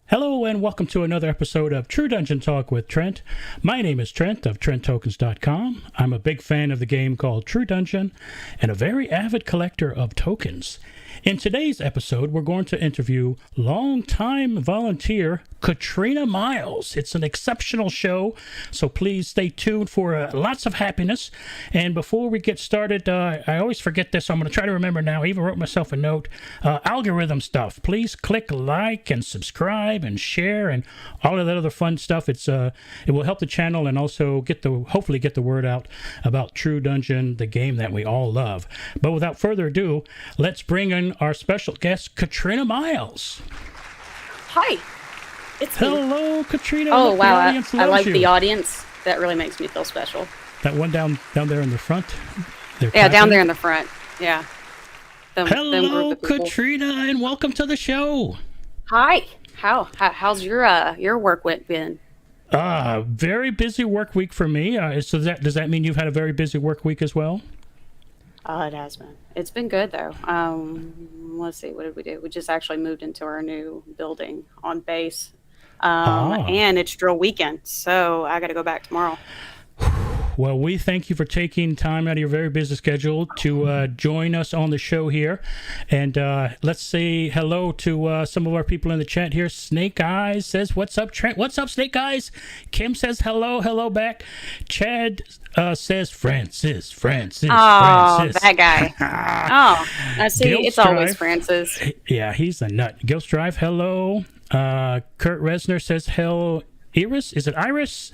Hello and welcome to another episode of True Dungeon Talk with Trent. My name is Trent of TrentTokens.com. I'm a big fan of the game called True Dungeon and a very avid collector of tokens. In today's episode, we're going to interview longtime volunteer Katrina Miles. It's an exceptional show, so please stay tuned for lots of happiness. And before we get started, I always forget this, so I'm going to try to remember now. I even wrote myself a note. Algorithm stuff. Please click like and subscribe and share and all of that other fun stuff. It will help the channel and also hopefully get the word out about True Dungeon, the game that we all love. But without further ado, let's bring in our special guest, Katrina Miles. Hi. It's me. Hello, Katrina. Oh, Look, wow. I I like the audience. That really makes me feel special. That one down there in the front? Yeah, down there in the front. Yeah. Hello, Katrina, and welcome to the show. Hi. How's your work been? Very busy work week for me. So does that mean you've had a very busy work week as well? It has been. It's been good though. Let's see, what did we do? We just actually moved into our new building on base. And it's drill weekend, so I got to go back tomorrow. Well, we thank you for taking time out of your very busy schedule to join us on the show here. And let's say hello to some of our people in the chat here. Snake Eyes says, "What's up, Trent?" "What's up, Snake Eyes?" Kim says, "Hello back." Chad says, Francis. Oh, that guy. I see. Gil It's Strive. Always Francis. Yeah, he's a nut. Gil Strive, hello. Kurt Resner says, hello. Iris? Is it Iris?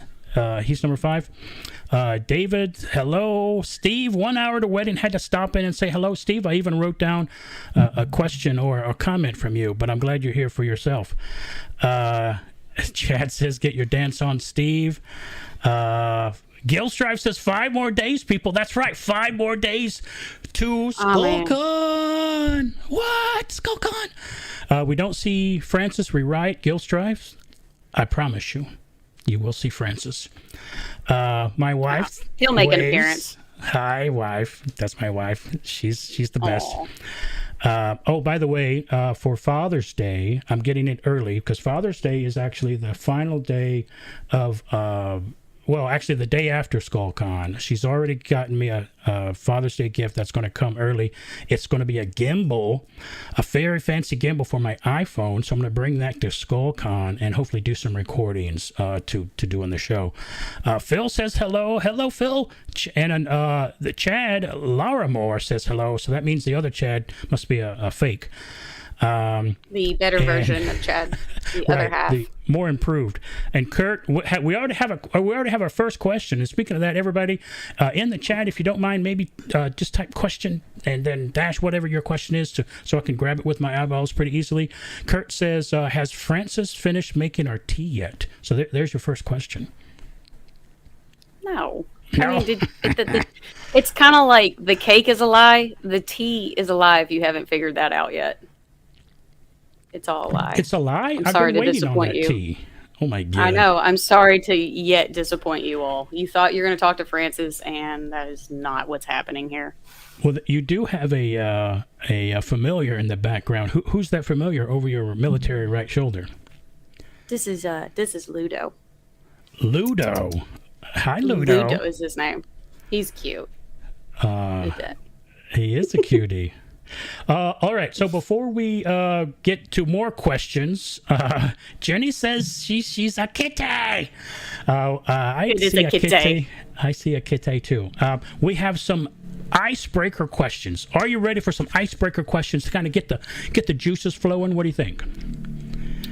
He's number 5. David, hello. Steve, 1 hour to wedding, had to stop in and say hello. Steve, I even wrote down a question or a comment from you, but I'm glad you're here for yourself. Chad says, get your dance on, Steve. Gil Strive says 5 more days, people. That's right, 5 more days to Skullcon. What? Skullcon? We don't see Francis rewrite Gil Strive. I promise you, you will see Francis. My wife. He'll make an appearance. Hi, wife. That's my wife. She's the best. By the way, for Father's Day, I'm getting it early because Father's Day is actually the final day of. Actually, the day after Skullcon. She's already gotten me a Father's Day gift that's going to come early. It's going to be a gimbal, a very fancy gimbal for my iPhone. So I'm going to bring that to Skullcon and hopefully do some recordings to do on the show. Phil says hello. Hello, Phil. And the Chad, Laura Moore, says hello. So that means the other Chad must be a fake. The better version of Chad, the other half. The more improved. And Kurt, we already have our first question. And speaking of that, everybody in the chat, if you don't mind, maybe just type question and then dash whatever your question is so I can grab it with my eyeballs pretty easily. Kurt says, has Francis finished making our tea yet? So there's your first question. No. I mean, it's kind of like the cake is a lie. The tea is a lie if you haven't figured that out yet. It's all a lie. It's a lie? I'm sorry to disappoint you. Tea. Oh my God. I know. I'm sorry to yet disappoint you all. You thought you were going to talk to Francis, and that is not what's happening here. Well, you do have a familiar in the background. Who's that familiar over your military right shoulder? This is Ludo. Ludo. Hi, Ludo. Ludo is his name. He's cute. He is a cutie. All right, so before we get to more questions, Jenny says she's a kitty. I see a kitty too. We have some icebreaker questions. Are you ready for some icebreaker questions to kind of get the juices flowing? What do you think?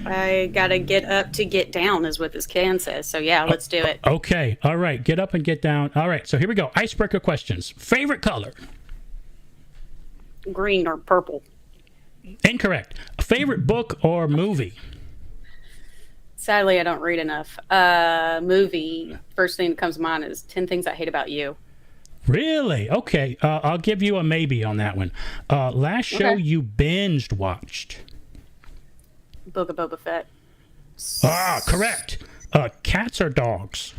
I gotta get up to get down is what this can says. So yeah, let's do it. Okay, all right, get up and get down. All right, so here we go. Icebreaker questions. Favorite color? Green or purple. Incorrect. A favorite book or movie? Sadly, I don't read enough. Movie, first thing that comes to mind is 10 Things I Hate About You. Really? Okay. I'll give you a maybe on that one. Last show you binged watched? Book of Boba Fett. Correct. Cats or dogs?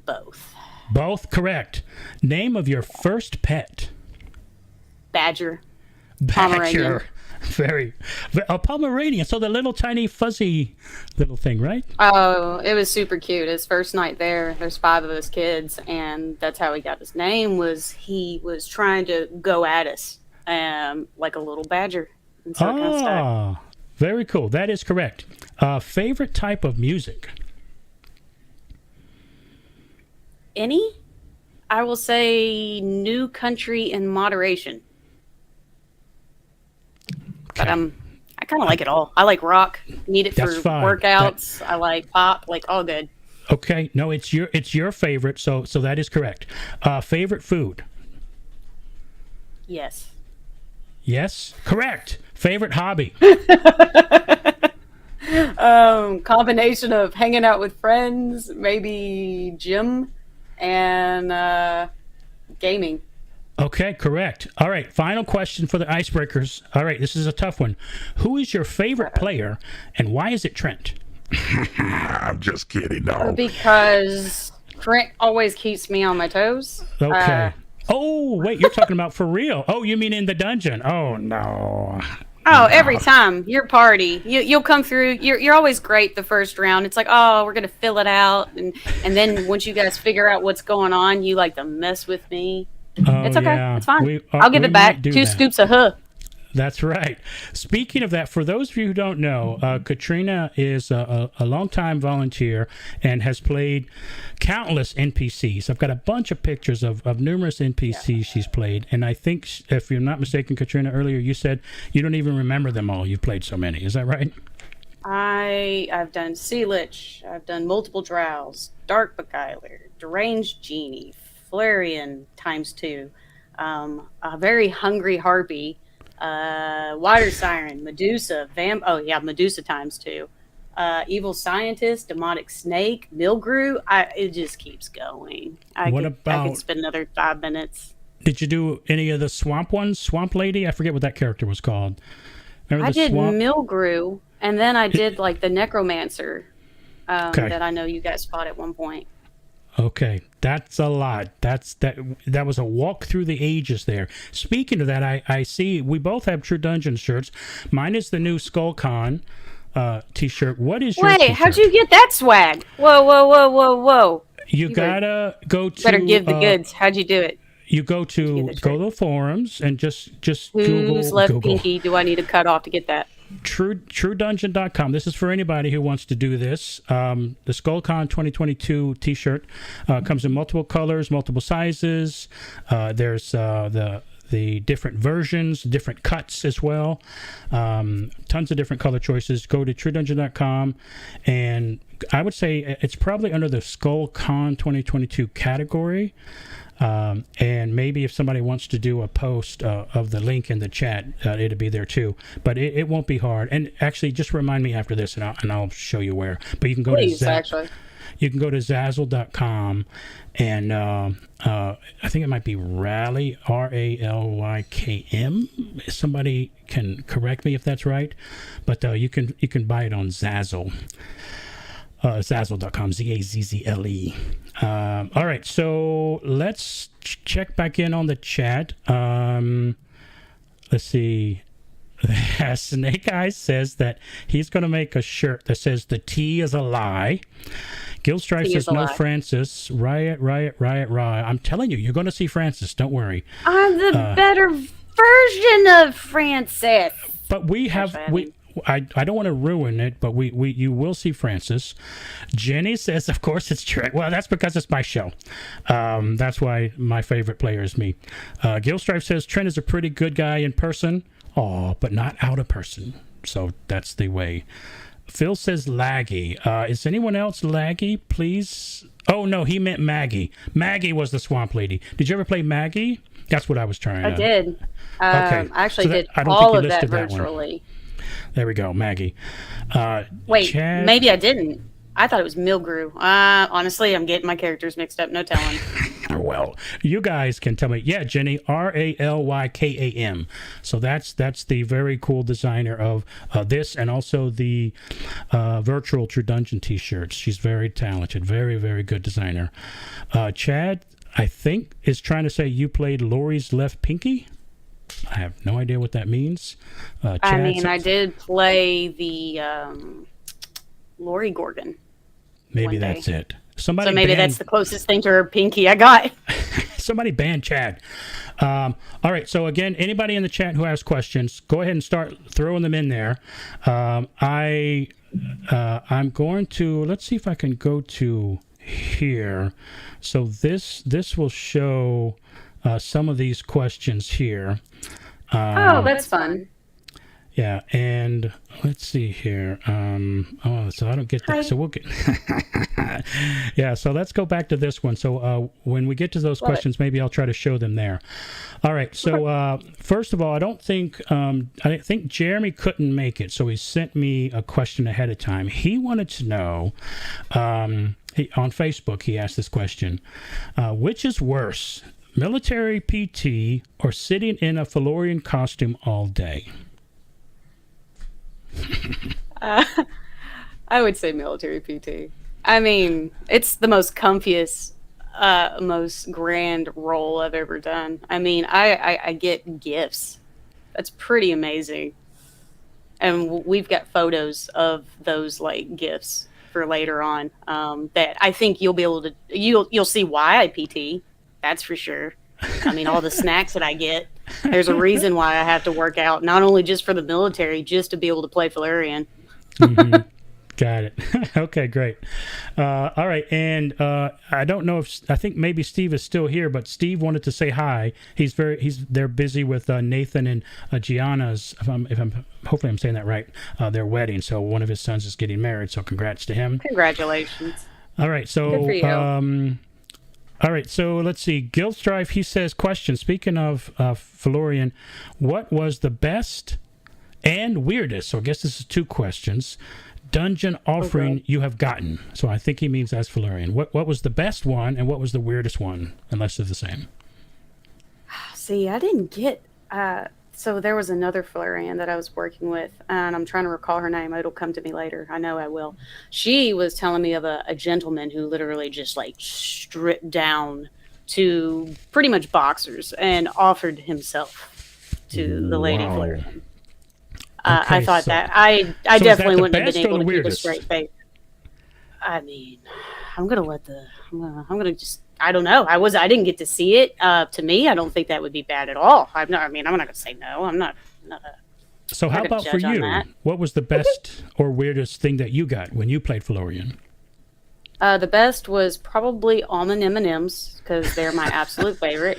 Both. Both correct. Name of your first pet? Badger. Pomeranian. Very, a Pomeranian. So the little tiny fuzzy little thing, right? Oh, it was super cute. His first night there's 5 of us kids, and that's how he got his name. Was he was trying to go at us, like a little badger, and so it kind of stuck. Very cool. That is correct. Favorite type of music? Any? I will say new country in moderation. But I kind of like it all. I like rock. Need it for workouts. I like pop. Like all good. Okay. No, it's your favorite. So that is correct. Favorite food? Yes. Yes. Correct. Favorite hobby? Combination of hanging out with friends, maybe gym, and gaming. Okay, correct. All right, final question for the icebreakers. All right, this is a tough one. Who is your favorite player, and why is it Trent? I'm just kidding, no. Because Trent always keeps me on my toes. Okay. Oh, wait, you're talking about for real. Oh, you mean in the dungeon? Oh, no. Oh, every time your party, you'll come through. You're always great the first round. It's like, oh, we're gonna fill it out, and then once you guys figure out what's going on, you like to mess with me. Oh, it's okay. Yeah. It's fine. I'll give it back. 2 scoops of That's right. Speaking of that, for those of you who don't know, Katrina is a longtime volunteer and has played countless NPCs. I've got a bunch of pictures of numerous NPCs she's played. And I think, if you're not mistaken, Katrina, earlier you said you don't even remember them all. You've played so many. Is that right? I've done Sea Lich. I've done multiple Drows, Dark Beguiler, Deranged Genie, Flareon ×2, a very hungry harpy, water siren, Medusa, Medusa ×2, evil scientist, demonic snake, Milgrew. It just keeps going. I could spend another 5 minutes. Did you do any of the swamp ones? Swamp Lady? I forget what that character was called. I did Milgrew, and then I did like the necromancer that I know you guys fought at one point. Okay, that's a lot. That was a walk through the ages there. Speaking of that, I see we both have True Dungeon shirts. Mine is the new Skullcon t-shirt. What is your t-shirt? How'd you get that swag? Whoa. You gotta go to... Better give the goods. How'd you do it? You go to the forums and just Whose Google... left pinky do I need to cut off to get that? TrueDungeon.com. This is for anybody who wants to do this. The Skullcon 2022 t-shirt comes in multiple colors, multiple sizes. There's the different versions, different cuts as well. Tons of different color choices. Go to TrueDungeon.com, and I would say it's probably under the Skullcon 2022 category. And maybe if somebody wants to do a post of the link in the chat, it'll be there too. But it won't be hard. And actually, just remind me after this, and I'll show you where. But you can go you can go to Zazzle.com, and I think it might be Rally, RALYKM. Somebody can correct me if that's right. But you can buy it on Zazzle. Zazzle.com, Zazzle. All right, so let's check back in on the chat. Let's see. Snake Eyes says that he's going to make a shirt that says "The tea is a lie." Gilstripe says no Francis. Riot. I'm telling you, you're going to see Francis. Don't worry. I'm the better version of Francis. But I don't want to ruin it, but you will see Francis. Jenny says, of course it's Trent. Well, that's because it's my show. That's why my favorite player is me. Gilstripe says Trent is a pretty good guy in person. But not out of person. So that's the way. Phil says laggy. Is anyone else laggy, please? Oh, no, he meant Maggie. Maggie was the swamp lady. Did you ever play Maggie? That's what I was trying to... I did. Okay. I actually did all of that virtually. There we go, Maggie. Wait, maybe I didn't. I thought it was Milgrew. Honestly, I'm getting my characters mixed up. No telling. Well, you guys can tell me. Yeah, Jenny, RALYKAM. So that's the very cool designer of this, and also the virtual True Dungeon t-shirts. She's very talented, very, very good designer. Chad, I think, is trying to say you played Lori's left pinky. I have no idea what that means. I mean, I did play the Lori Gorgon. Maybe that's it. So maybe that's the closest thing to her pinky I got. Somebody ban Chad. All right. So again, anybody in the chat who has questions, go ahead and start throwing them in there. I'm going to, let's see if I can go to here. So this will show some of these questions here. Oh, that's fun. Yeah, and let's see here. So I don't get that. Hi. So we'll get. Yeah, so let's go back to this one. So when we get to those questions, maybe I'll try to show them there. All right. So first of all, I think Jeremy couldn't make it, so he sent me a question ahead of time. He wanted to know. On Facebook, he asked this question: which is worse, military PT or sitting in a Felurian costume all day? I would say military PT. I mean, it's the most comfiest, most grand role I've ever done. I mean, I get gifts. That's pretty amazing. And we've got photos of those like gifts for later on. That I think you'll be able to. You'll see why I PT. That's for sure. I mean, all the snacks that I get. There's a reason why I have to work out, not only just for the military, just to be able to play Felurian. Mm-hmm. Got it. Okay, great. All right, and I don't know if I think maybe Steve is still here, but Steve wanted to say hi. They're busy with Nathan and Gianna's. Hopefully I'm saying that right. Their wedding. So one of his sons is getting married. So congrats to him. Congratulations. All right, so good for you. all right, so let's see. Guild Strife, he says, question. Speaking of Felurian, what was the best and weirdest, so I guess this is two questions, dungeon offering you have gotten? So I think he means as Felurian. What was the best one and what was the weirdest one, unless they're the same? See, I didn't get... so there was another Felurian that I was working with, and I'm trying to recall her name. It'll come to me later. I know I will. She was telling me of a gentleman who literally just like stripped down to pretty much boxers and offered himself to the lady Felurian. I thought that I definitely wouldn't have been able to keep a straight face. I mean, I'm gonna just. I don't know. I didn't get to see it. To me, I don't think that would be bad at all. I'm not going to say no. I'm not. So how about for you? What was the best or weirdest thing that you got when you played Felurian? The best was probably almond M&Ms because they're my absolute favorite.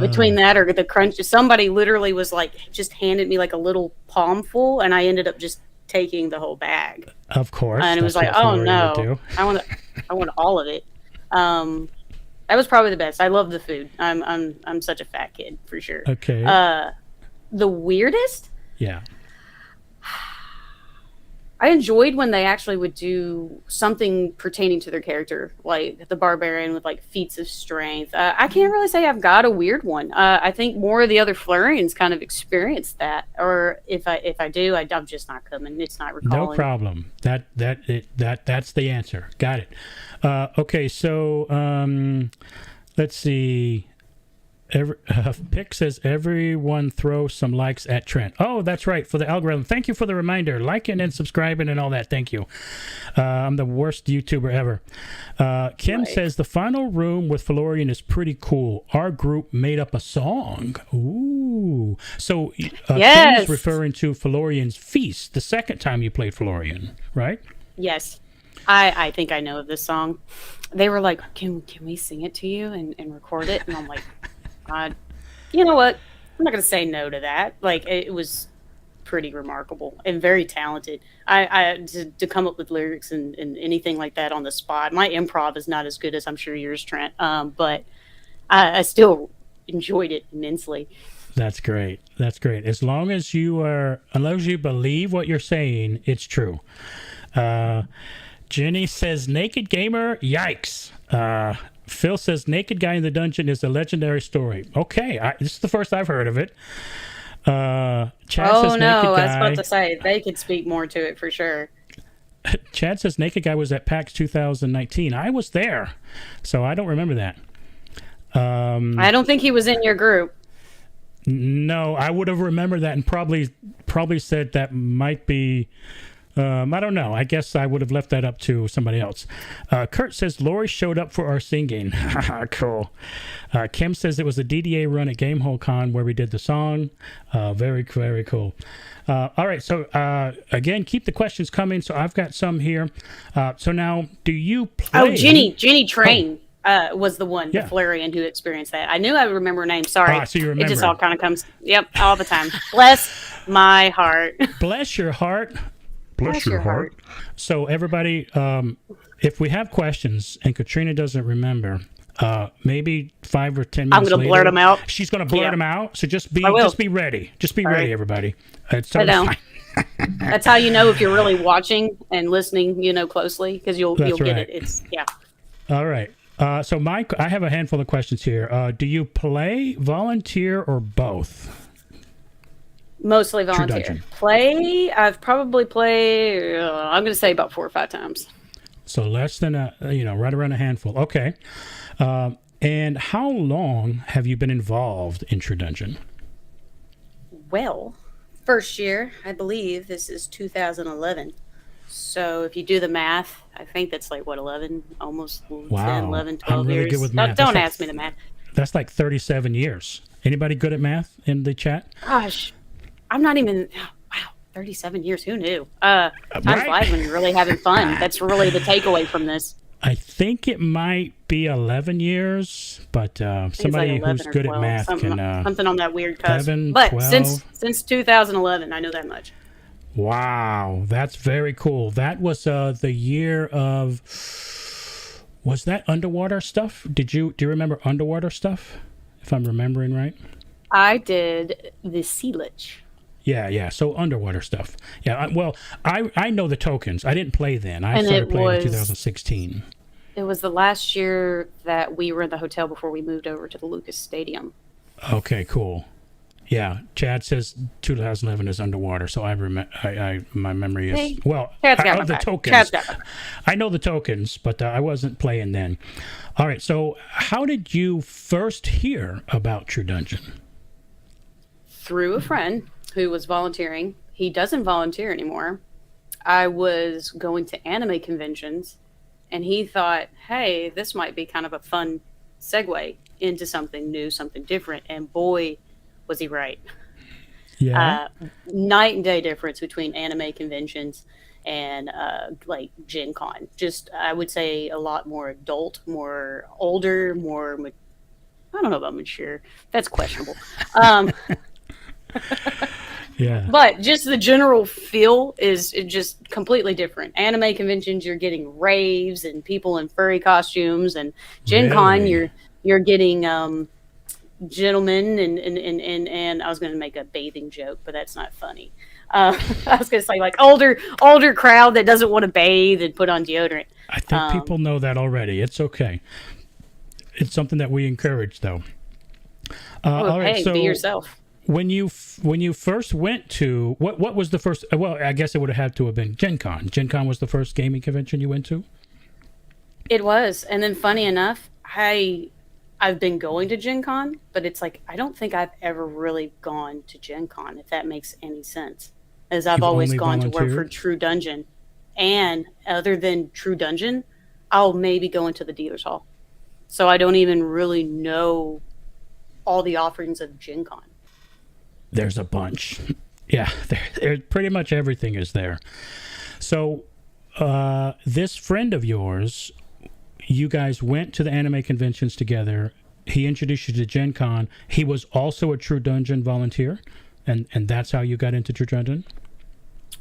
Between that or the crunch, somebody literally was like just handed me like a little palmful, and I ended up just taking the whole bag. Of course, and it was like, oh no, I want all of it. That was probably the best. I love the food. I'm such a fat kid for sure. Okay. The weirdest? Yeah. I enjoyed when they actually would do something pertaining to their character, like the barbarian with like feats of strength. I can't really say I've got a weird one. I think more of the other Flurians kind of experienced that, or if I do, I'm just not coming. It's not recalling. No problem. That's the answer. Got it. Okay, so let's see. Pick says everyone throw some likes at Trent. Oh, that's right, for the algorithm. Thank you for the reminder. Liking and subscribing and all that. Thank you. I'm the worst YouTuber ever. Kim says the final room with Felurian is pretty cool. Our group made up a song. Ooh. So yes. Kim is referring to Felurian's Feast, the second time you played Felurian, right? Yes. I think I know of this song. They were like, can we sing it to you and record it? And I'm like, you know what? I'm not going to say no to that. Like, it was pretty remarkable and very talented. To come up with lyrics and anything like that on the spot. My improv is not as good as I'm sure yours, Trent. But I still enjoyed it immensely. That's great. That's great. As long as you believe what you're saying, it's true. Jenny says, naked gamer, yikes. Phil says, naked guy in the dungeon is a legendary story. Okay, this is the first I've heard of it. Chad says, no, naked guy. I was about to say, they could speak more to it for sure. Chad says, naked guy was at PAX 2019. I was there, so I don't remember that. I don't think he was in your group. No, I would have remembered that and probably said that might be. I don't know. I guess I would have left that up to somebody else. Kurt says Lori showed up for our singing. Cool. Kim says it was a DDA run at Gamehole Con where we did the song. Very, very cool. All right. So again, keep the questions coming. So I've got some here. So now, do you play? Oh, Jenny Train. Was the one, the Flarian, who experienced that. I knew I would remember her name. Sorry. So you remember. It just all kind of comes, all the time. Bless my heart. Bless your heart. Bless your heart. So everybody, if we have questions and Katrina doesn't remember, maybe 5 or 10 minutes I'm going to later, blurt them out. She's going to blurt them out. So just be ready. Just be ready, everybody. It's totally fine. That's how you know if you're really watching and listening, closely, because you'll get right. it. All right. So Mike, I have a handful of questions here. Do you play, volunteer, or both? Mostly volunteer. I've probably played, I'm going to say about 4 or 5 times. So less than right around a handful. Okay. And how long have you been involved in True Dungeon? Well, first year, I believe this is 2011. So if you do the math, I think that's like, 11, almost 10, 11, 12 I'm really years. good with math. Don't ask me the math. That's like 37 years. Anybody good at math in the chat? Gosh. I'm not even, 37 years. Who knew? Time flies when you're really having fun. That's really the takeaway from this. I think it might be 11 years, but somebody like who's good 12, at math can... something on that weird cusp. 11, but 12. since 2011, I know that much. Wow, that's very cool. That was the year of... Was that underwater stuff? Do you remember underwater stuff, if I'm remembering right? I did the Sea Lich. Yeah. So underwater stuff. Yeah. Well, I know the tokens. I didn't play then. I started playing in 2016. It was the last year that we were in the hotel before we moved over to the Lucas Stadium. Okay. Cool. Yeah. Chad says 2011 is underwater, so I remember. My memory is the tokens. I know the tokens, but I wasn't playing then. All right. So how did you first hear about True Dungeon? Through a friend who was volunteering. He doesn't volunteer anymore. I was going to anime conventions, and he thought, hey, this might be kind of a fun segue into something new, something different. And boy, was he right. Yeah. Night and day difference between anime conventions and like Gen Con. Just, I would say, a lot more adult, more older, more, I don't know about mature. That's questionable. Yeah. But just the general feel is just completely different. Anime conventions, you're getting raves and people in furry costumes, and Gen Con, you're getting gentlemen and I was going to make a bathing joke, but that's not funny. I was going to say like older crowd that doesn't want to bathe and put on deodorant. I think people know that already. It's okay. It's something that we encourage, though. All right, so be yourself. When you first went to what was the first? Well, I guess it would have had to have been Gen Con. Gen Con was the first gaming convention you went to. It was, and then funny enough, I've been going to Gen Con, but it's like I don't think I've ever really gone to Gen Con, if that makes any sense. As I've always gone to work for True Dungeon, and other than True Dungeon, I'll maybe go into the dealer's hall. So I don't even really know all the offerings of Gen Con. There's a bunch. Yeah, there pretty much everything is there. So this friend of yours, you guys went to the anime conventions together. He introduced you to Gen Con. He was also a True Dungeon volunteer, and that's how you got into True Dungeon?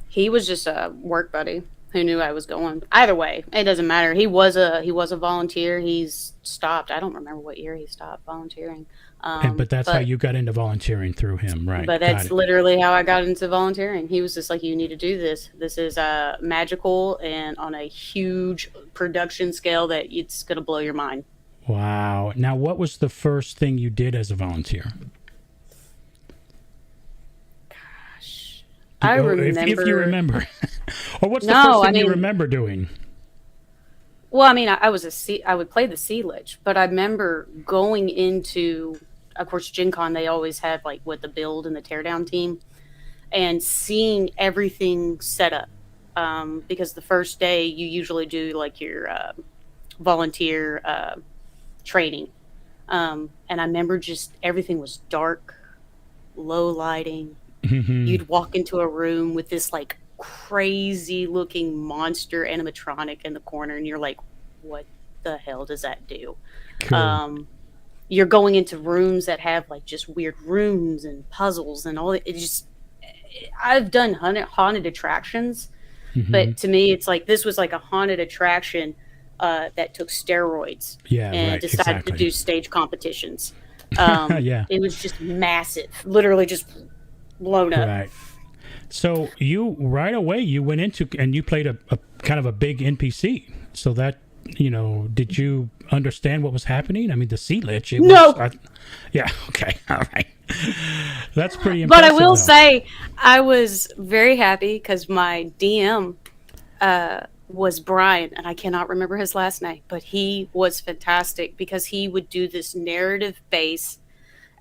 He was just a work buddy who knew I was going. Either way, it doesn't matter. He was a volunteer. He's stopped. I don't remember what year he stopped volunteering. But that's how you got into volunteering, through him, right? But that's literally how I got into volunteering. He was just like, you need to do this. This is magical and on a huge production scale that it's going to blow your mind. Wow. Now, what was the first thing you did as a volunteer? Gosh. I remember. If you remember. Or what's the first thing you remember doing? Well, I mean, I would play the Sea Lich, but I remember going into of course, Gen Con, they always have like the build and the teardown team, and seeing everything set up. Because the first day you usually do like your volunteer training. And I remember just everything was dark, low lighting. You'd walk into a room with this like crazy looking monster animatronic in the corner, and you're like, what the hell does that do? Cool. You're going into rooms that have like just weird rooms and puzzles and all it just I've done haunted attractions, but to me it's like this was like a haunted attraction that took steroids and decided to do stage competitions. It was just massive, literally just blown up. Right. So you right away you went into and you played a kind of a big NPC. So that did you understand what was happening? I mean, the sea lich. No. Yeah. Okay. All right. That's pretty impressive. But I will say, I was very happy because my DM was Brian, and I cannot remember his last name, but he was fantastic because he would do this narrative base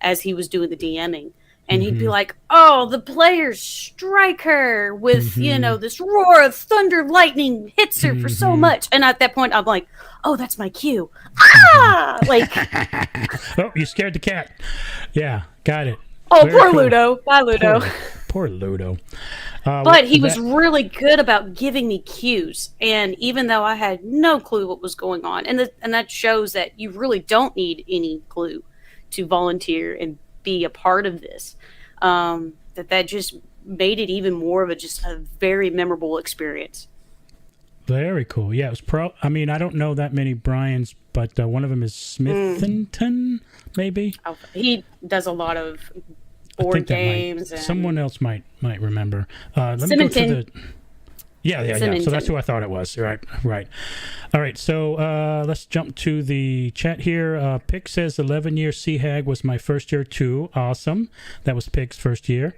as he was doing the DMing. And he'd be like, oh, the players strike her with, this roar of thunder, lightning hits her for so much. And at that point, I'm like, oh, that's my cue. Ah! Oh, you scared the cat. Yeah, got it. Oh, very poor cool. Ludo. Bye, Ludo. Poor Ludo. But he was really good about giving me cues. And even though I had no clue what was going on, and that shows that you really don't need any clue to volunteer and be a part of this, that just made it even more of a very memorable experience. Very cool. Yeah, it was I mean, I don't know that many Brians, but one of them is Smithington, maybe. Oh, he does a lot of board games. Someone else might remember. Let me go to the. Yeah. So that's who I thought it was. Right. All right. So let's jump to the chat here. Pick says 11-year Sea Hag was my first year too. Awesome. That was Pick's first year.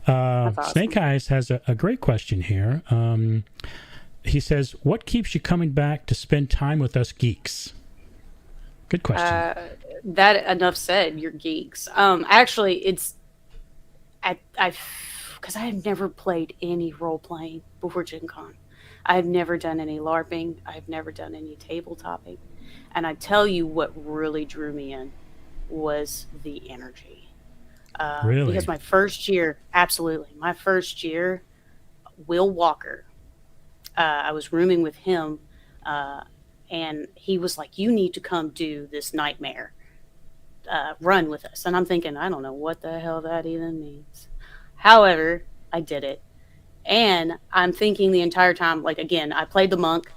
Awesome. Snake Eyes has a great question here. He says, "What keeps you coming back to spend time with us geeks?" Good question. That enough said. You're geeks. Actually, it's because I have never played any role playing before Gen Con. I've never done any LARPing. I've never done any tabletopping. And I tell you what really drew me in was the energy. Really? Because my first year, Will Walker, I was rooming with him, and he was like, you need to come do this nightmare run with us. And I'm thinking, I don't know what the hell that even means. However, I did it. And I'm thinking the entire time, like, again, I played the monk,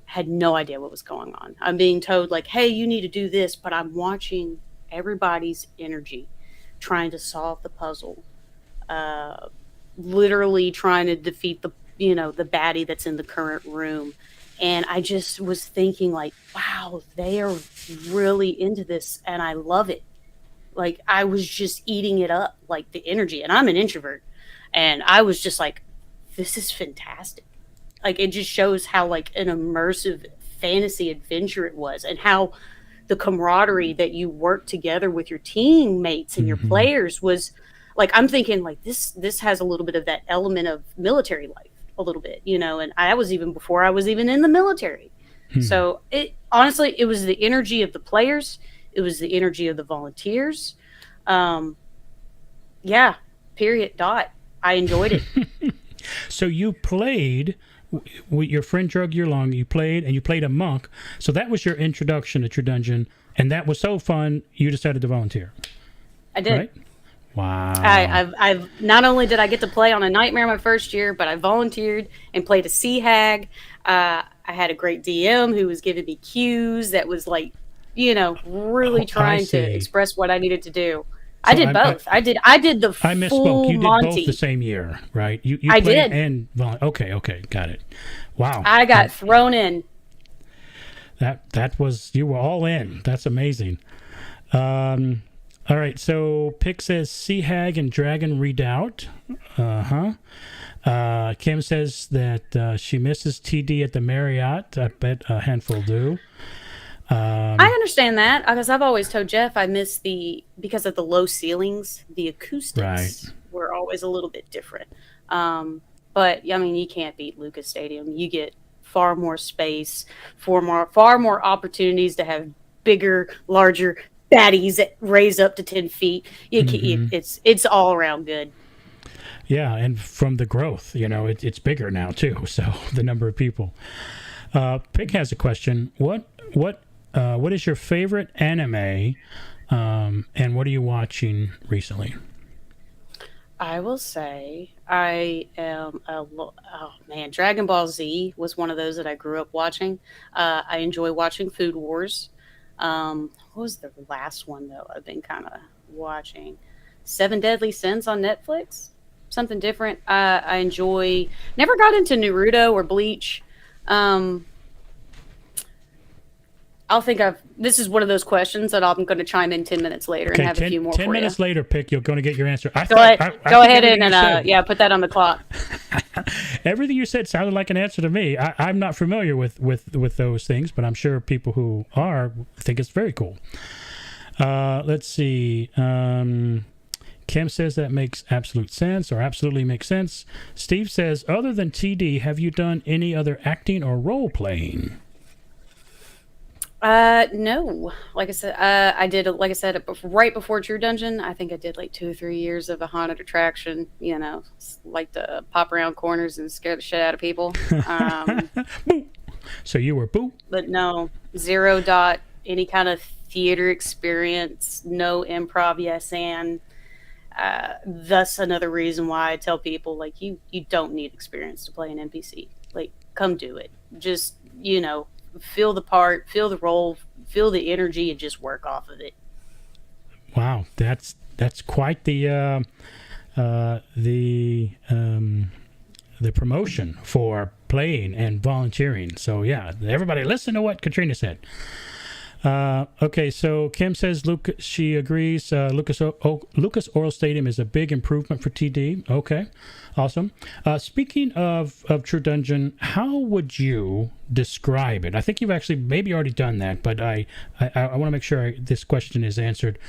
had no idea what was going on. I'm being told, like, hey, you need to do this, but I'm watching everybody's energy, trying to solve the puzzle, literally trying to defeat the baddie that's in the current room. And I just was thinking, like, wow, they are really into this, and I love it. Like, I was just eating it up, like the energy. And I'm an introvert. And I was just like, this is fantastic. Like, it just shows how, like, an immersive fantasy adventure it was. And how the camaraderie that you work together with your teammates and your players was, like, I'm thinking, like, this has a little bit of that element of military life, a little bit, And I was even before I was even in the military. So, honestly, it was the energy of the players. It was the energy of the volunteers. Period. I enjoyed it. So you played, your friend drug you along, you played a monk. So that was your introduction to True Dungeon. And that was so fun, you decided to volunteer. I did. Right? Wow. I've not only did I get to play on a nightmare my first year, but I volunteered and played a Sea Hag. I had a great DM who was giving me cues that was like, really trying to express what I needed to do. So I did both. I did the full I misspoke. You did Monty. Both the same year, right? You I played did. And okay, got it. Wow. I got thrown in. That was, you were all in. That's amazing. All right, so Pick says Sea Hag and Dragon Redoubt. Kim says that she misses TD at the Marriott. I bet a handful do. I understand that because I've always told Jeff I miss because of the low ceilings, the acoustics were always a little bit different. But I mean, you can't beat Lucas Stadium. You get far more space, far more opportunities to have bigger, larger baddies that raise up to 10 feet. It's all around good. Yeah, and from the growth, it's bigger now too. So the number of people. Pig has a question. What is your favorite anime, and what are you watching recently? I will say I am Dragon Ball Z was one of those that I grew up watching. I enjoy watching Food Wars. What was the last one though I've been kind of watching? Seven Deadly Sins on Netflix. Something different. I enjoy. Never got into Naruto or Bleach. This is one of those questions that I'm going to chime in 10 minutes later and have a few more 10 minutes later, Pick, you're going to get your answer. Go ahead and put that on the clock. Everything you said sounded like an answer to me. I'm not familiar with those things, but I'm sure people who are think it's very cool. Let's see. Kim says that makes absolute sense, or absolutely makes sense. Steve says, other than TD, have you done any other acting or role playing? No. Like I said, I did, like I said, right before True Dungeon, I think I did like 2 or 3 years of a haunted attraction, like to pop around corners and scare the shit out of people. So you were boo? But no, zero. Any kind of theater experience, no improv, yes, and thus another reason why I tell people, like, you don't need experience to play an NPC. Like, come do it. Just, feel the part, feel the role, feel the energy, and just work off of it. Wow, that's quite the promotion for playing and volunteering. So yeah, everybody listen to what Katrina said. Okay, so Kim says she agrees. Lucas Oil Stadium is a big improvement for TD. Okay, awesome. Speaking of True Dungeon, how would you describe it? I think you've actually maybe already done that, but I want to make sure this question is answered,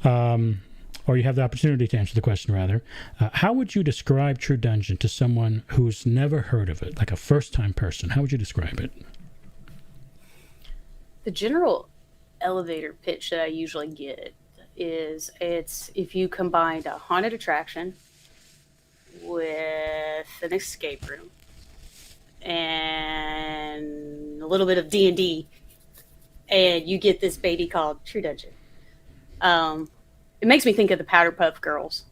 or you have the opportunity to answer the question rather. How would you describe True Dungeon to someone who's never heard of it, like a first-time person? How would you describe it? The general elevator pitch that I usually get is it's if you combined a haunted attraction with an escape room and a little bit of D&D, and you get this baby called True Dungeon. It makes me think of the Powder Puff Girls,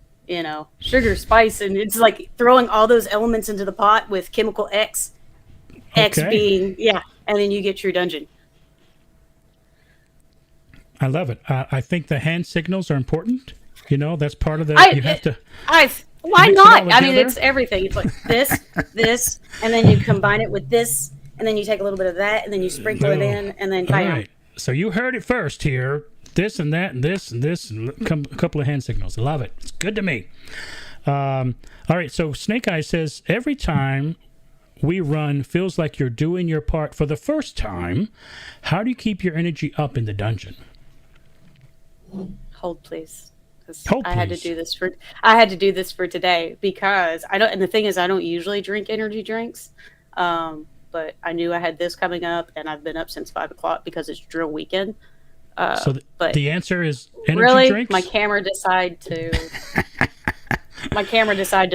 sugar, spice, and it's like throwing all those elements into the pot with chemical X. X being, and then you get True Dungeon. I love it. I think the hand signals are important. That's part of the. Why not? I mean, it's everything. It's like this, and then you combine it with this, and then you take a little bit of that, and then you sprinkle it in, and then bam. All right. So you heard it first here. This and that, and this and this, and a couple of hand signals. I love it. It's good to me. All right. So Snake Eyes says every time we run feels like you're doing your part for the first time. How do you keep your energy up in the dungeon? Hold please. I had to do this for today because I don't. And the thing is, I don't usually drink energy drinks, but I knew I had this coming up, and I've been up since 5 o'clock because it's drill weekend. So the answer is energy really, drinks? My camera decided to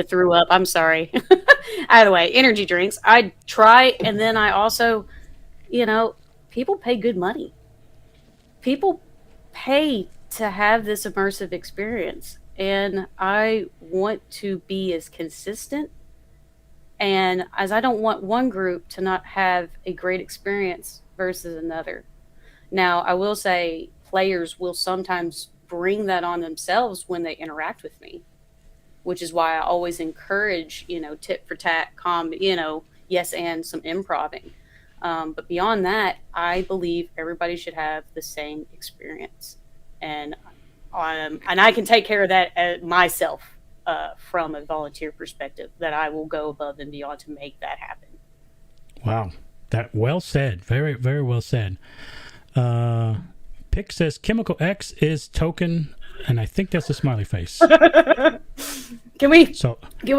throw up. I'm sorry. Either way, energy drinks. I try, and then I also, people pay good money. People pay to have this immersive experience, and I want to be as consistent, and as I don't want one group to not have a great experience versus another. Now, I will say players will sometimes bring that on themselves when they interact with me, which is why I always encourage, tit for tat, yes, and some improving. But beyond that, I believe everybody should have the same experience. And I can take care of that myself from a volunteer perspective, that I will go above and beyond to make that happen. Wow. That well said. Very, very well said. Pick says Chemical X is token, and I think that's a smiley face. Can we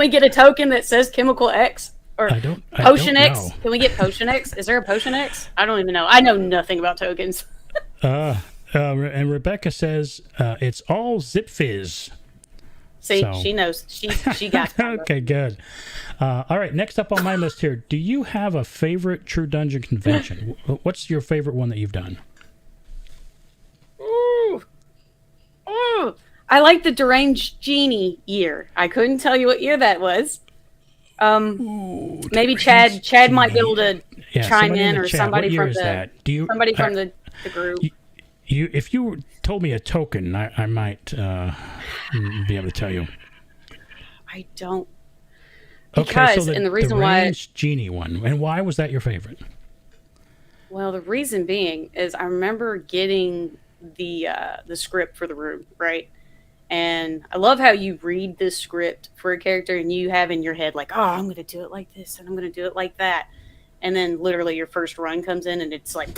get a token that says Chemical X? Or Potion X? Know. Can we get Potion X? Is there a Potion X? I don't even know. I know nothing about tokens. And Rebecca says it's all Zip Fizz. See, she knows. She got it. Okay, good. All right, next up on my list here. Do you have a favorite True Dungeon convention? What's your favorite one that you've done? Ooh. I like the Deranged Genie year. I couldn't tell you what year that was. Maybe Chad might be able to chime in, or somebody from the group. If you told me a token, I might be able to tell you. I don't. Because, okay, so and the reason why Deranged Genie one, and why was that your favorite? Well, the reason being is I remember getting the script for the room, right? And I love how you read this script for a character and you have in your head like, oh, I'm going to do it like this and I'm going to do it like that. And then literally your first run comes in and it's like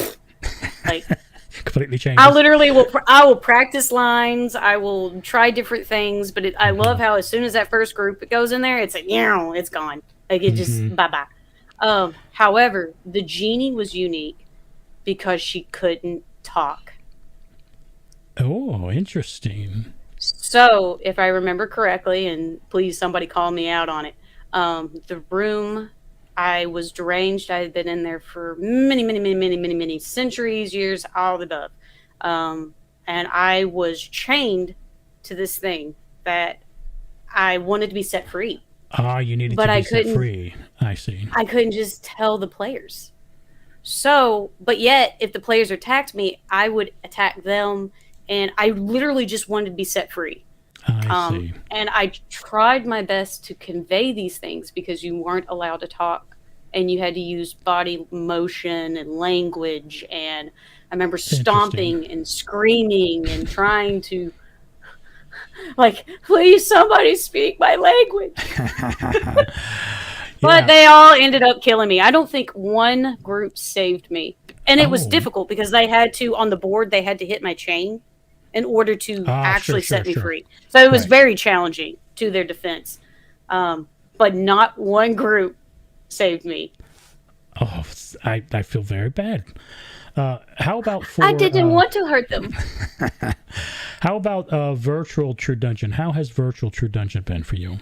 completely changes. I will practice lines. I will try different things. But I love how as soon as that first group goes in there, it's like, it's gone. Like it just bye-bye. However, the genie was unique because she couldn't talk. Oh, interesting. So, if I remember correctly, and please somebody call me out on it, the room, I was deranged. I had been in there for many centuries, years, all the above. And I was chained to this thing that I wanted to be set free. You needed to be set free. I see. I couldn't just tell the players. So, but yet, if the players attacked me, I would attack them. And I literally just wanted to be set free. I see. And I tried my best to convey these things because you weren't allowed to talk and you had to use body motion and language. And I remember stomping and screaming and trying to, like, please somebody speak my language. But they all ended up killing me. I don't think one group saved me. And it was difficult because they had to, on the board, they had to hit my chain in order to actually set me free. So it was very challenging to their defense. But not one group saved me. Oh, I feel very bad. How about for... I didn't want to hurt them. How about virtual True Dungeon? How has virtual True Dungeon been for you?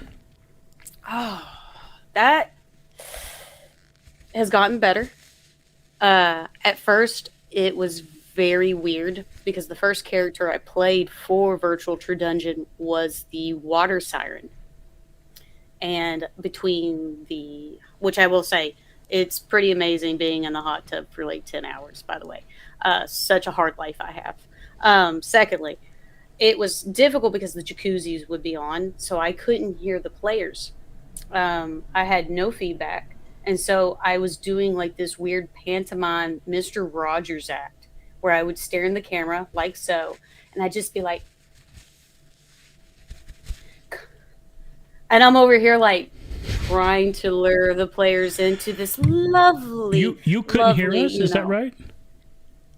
Oh, that has gotten better. At first, it was very weird because the first character I played for Virtual True Dungeon was the water siren. And which I will say, it's pretty amazing being in the hot tub for like 10 hours, by the way. Such a hard life I have. Secondly, it was difficult because the jacuzzis would be on, so I couldn't hear the players. I had no feedback. And so I was doing like this weird pantomime Mr. Rogers act where I would stare in the camera like so, and I'd just be like, and I'm over here like trying to lure the players into this lovely. You couldn't hear us? Is that right?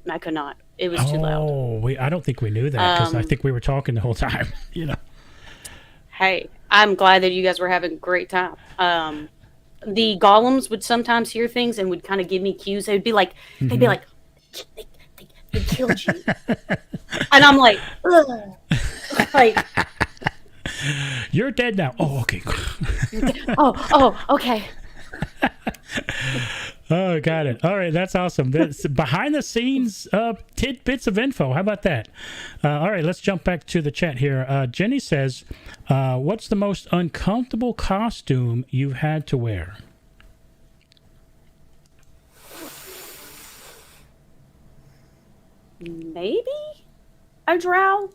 I could not. It was too loud. Oh, I don't think we knew that because I think we were talking the whole time. Hey, I'm glad that you guys were having a great time. The golems would sometimes hear things and would kind of give me cues. They'd be like, they killed you. And I'm like, ugh. Like, you're dead now. Oh, okay. Okay. Oh, got it. All right, that's awesome. That's behind the scenes tidbits of info. How about that? All right, let's jump back to the chat here. Jenny says, what's the most uncomfortable costume you've had to wear? Maybe a drow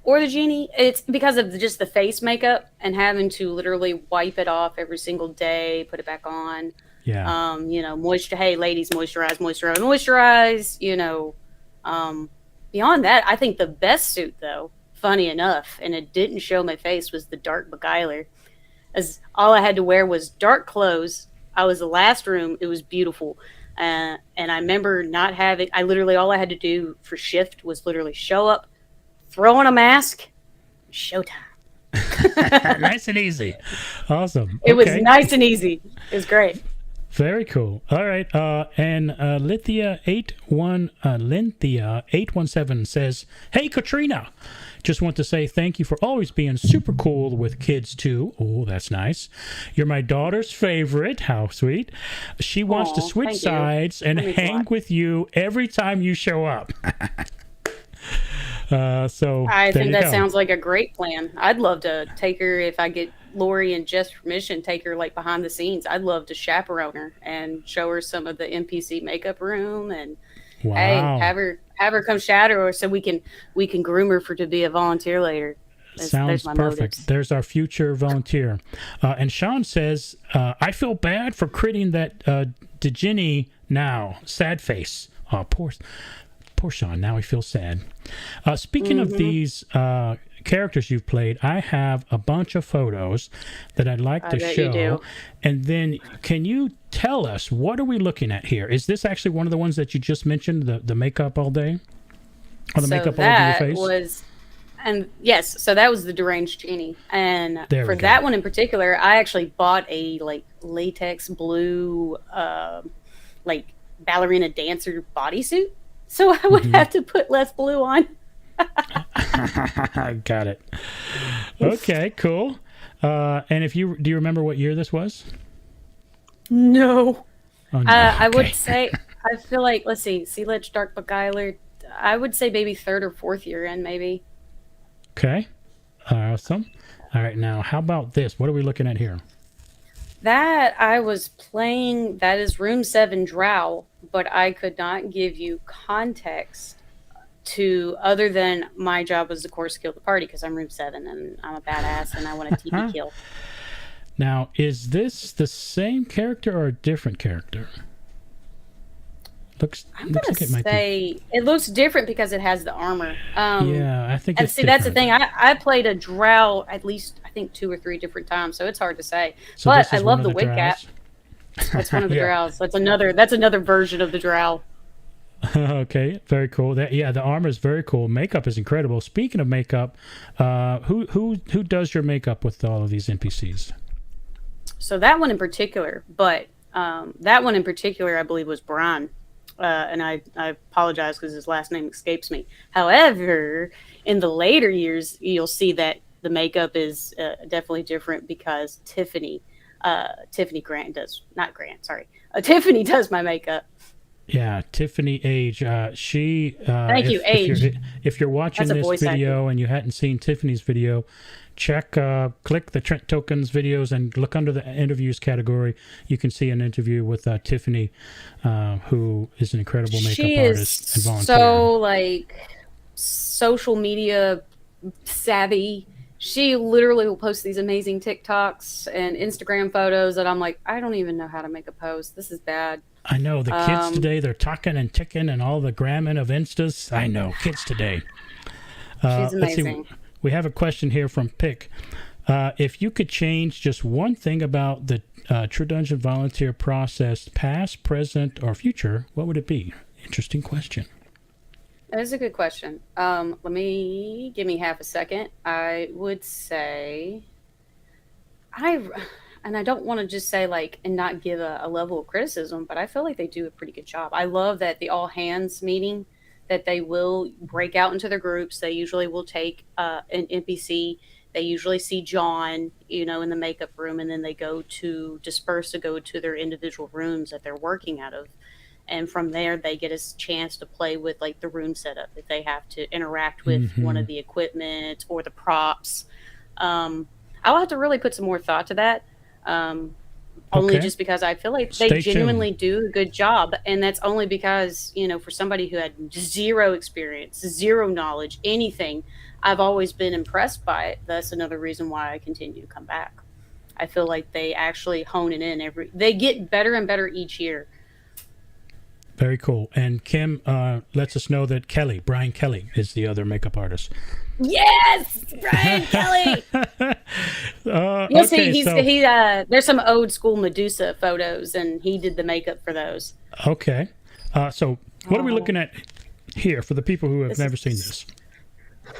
or the genie. It's because of just the face makeup and having to literally wipe it off every single day, put it back on. Yeah. Hey, ladies, moisturize. Beyond that, I think the best suit, though, funny enough, and it didn't show my face, was the Dark Beguiler. As all I had to wear was dark clothes. I was the last room. It was beautiful. And I remember not having. I literally all I had to do for shift was literally show up, throw on a mask, showtime. Nice and easy. Awesome. It was nice and easy. It was great. Very cool. All right. And Lynthia817 says, "Hey, Katrina. Just want to say thank you for always being super cool with kids, too." Oh, that's nice. "You're my daughter's favorite." How sweet. "She wants to switch sides and hang with you every time you show up." So I think that sounds like a great plan. I'd love to take her, if I get Lori and Jeff's permission, take her like behind the scenes. I'd love to chaperone her and show her some of the NPC makeup room and hey, have her come shadow her so we can groom her to be a volunteer later. Sounds perfect. Motives. There's our future volunteer. And Sean says, "I feel bad for critting that Genie now. Sad face." Oh, poor Sean. Now he feels sad. Speaking of these characters you've played, I have a bunch of photos that I'd like to show. You do. And then can you tell us, what are we looking at here? Is this actually one of the ones that you just mentioned, the makeup all day? Or the makeup all over your face? Yes, so that was the Deranged Genie. And for that one in particular, I actually bought a like latex blue like ballerina dancer bodysuit. So I would have to put less blue on. Got it. Okay, cool. And do you remember what year this was? No. Oh, no. I would say, I feel like, let's see, Sea Ledge Dark Beguiler, I would say maybe 3rd or 4th year in, maybe. Okay. Awesome. All right, now, how about this? What are we looking at here? That I was playing, that is Room 7 Drow, but I could not give you context to other than my job was, of course, kill the party because I'm Room 7 and I'm a badass and I want a TP kill. Now, is this the same character or a different character? I'm gonna say it looks different because it has the armor. Yeah, I think. And see, that's the thing. I played a drow at least I think 2 or 3 different times, so it's hard to say. So but I love the wig cap. That's one of the drows. That's another version of the drow. Okay, very cool. The armor is very cool. Makeup is incredible. Speaking of makeup, who does your makeup with all of these NPCs? So that one in particular, I believe was Brian. And I apologize because his last name escapes me. However, in the later years, you'll see that the makeup is definitely different because Tiffany does my makeup. Yeah, Tiffany Age. Thank you, Age. If you're watching this video and you hadn't seen Tiffany's video, click the Trent Tokens videos and look under the interviews category. You can see an interview with Tiffany, who is an incredible makeup artist and volunteer. So like social media savvy. She literally will post these amazing TikToks and Instagram photos that I'm like, I don't even know how to make a post. This is bad. I know the kids today, they're talking and ticking and all the gramming of Instas. I know kids today. She's amazing. Let's see. We have a question here from Pick. If you could change just one thing about the True Dungeon volunteer process, past, present, or future, what would it be? Interesting question. That is a good question. Give me half a second. I would say, and I don't want to just say like, and not give a level of criticism, but I feel like they do a pretty good job. I love that the all hands meeting, that they will break out into their groups. They usually will take an NPC. They usually see John, in the makeup room, and then they disperse to go to their individual rooms that they're working out of. And from there, they get a chance to play with like the room setup if they have to interact with one of the equipment or the props. I'll have to really put some more thought to that. Only just because I feel like they genuinely do a good job. And that's only because, for somebody who had zero experience, zero knowledge, anything, I've always been impressed by it. That's another reason why I continue to come back. I feel like they actually hone it in they get better and better each year. Very cool. And Kim lets us know that Brian Kelly is the other makeup artist. Yes, Brian Kelly. You'll see. Okay, so There's some old school Medusa photos, and he did the makeup for those. okay, so what are we looking at here for the people who have This never is- seen this?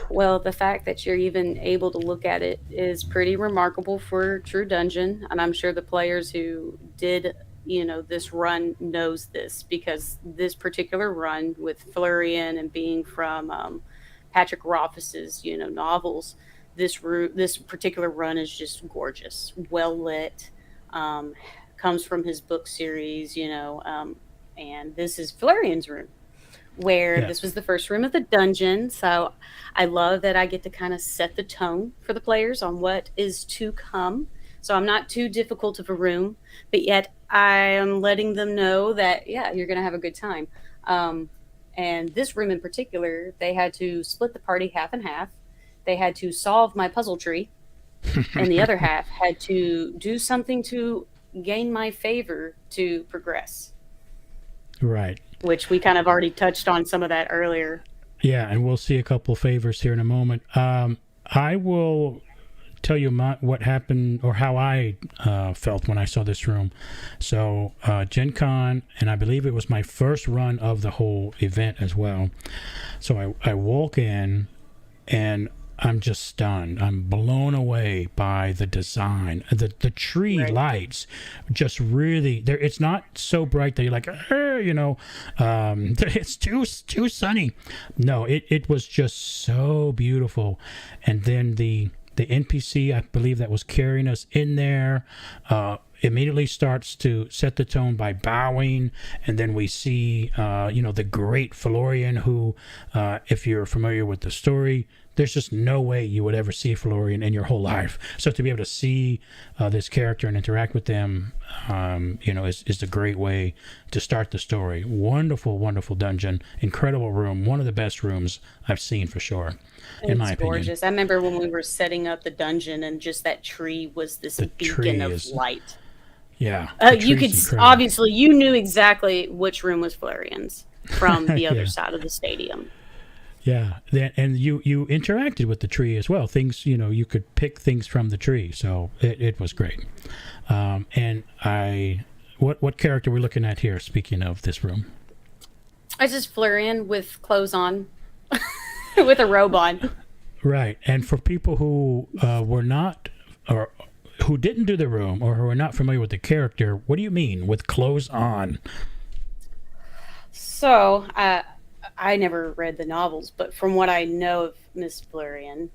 Well, the fact that you're even able to look at it is pretty remarkable for True Dungeon, and I'm sure the players who did, this run knows this, because this particular run with Florian and being from Patrick Rothfuss's, novels, this particular run is just gorgeous, well lit, comes from his book series, and this is Florian's room, where Yeah. this was the first room of the dungeon. So I love that I get to kind of set the tone for the players on what is to come. So I'm not too difficult of a room, but yet I am letting them know that, yeah, you're going to have a good time. And this room in particular, they had to split the party half and half. They had to solve my puzzle tree, and the other half had to do something to gain my favor to progress, Right. which we kind of already touched on some of that earlier. Yeah, and we'll see a couple favors here in a moment. I will tell you what happened or how I felt when I saw this room. So Gen Con, and I believe it was my first run of the whole event as well. So I walk in and I'm just stunned. I'm blown away by the design. The tree Right. lights just really there. It's not so bright that you're like, it's too sunny. No, it was just so beautiful. And then the NPC, I believe, that was carrying us in there, immediately starts to set the tone by bowing, and then we see the great Florian, who if you're familiar with the story, there's just no way you would ever see Florian in your whole life. So to be able to see this character and interact with them, is a great way to start the story. Wonderful, wonderful dungeon, incredible room, one of the best rooms I've seen for sure, in my It's opinion. gorgeous. I remember when we were setting up the dungeon, and just that tree was this The beacon tree of is- light. Yeah, You could obviously you knew exactly which room was Florian's from the other Yeah. side of the stadium. Yeah, and you interacted with the tree as well. Things, you could pick things from the tree, so it was great. And what character we're looking at here? Speaking of this room, I just Florian with clothes on, with a robe on. right? And for people who were not or who didn't do the room or who are not familiar with the character, what do you mean with clothes on? So I never read the novels, but from what I know of Miss Florian,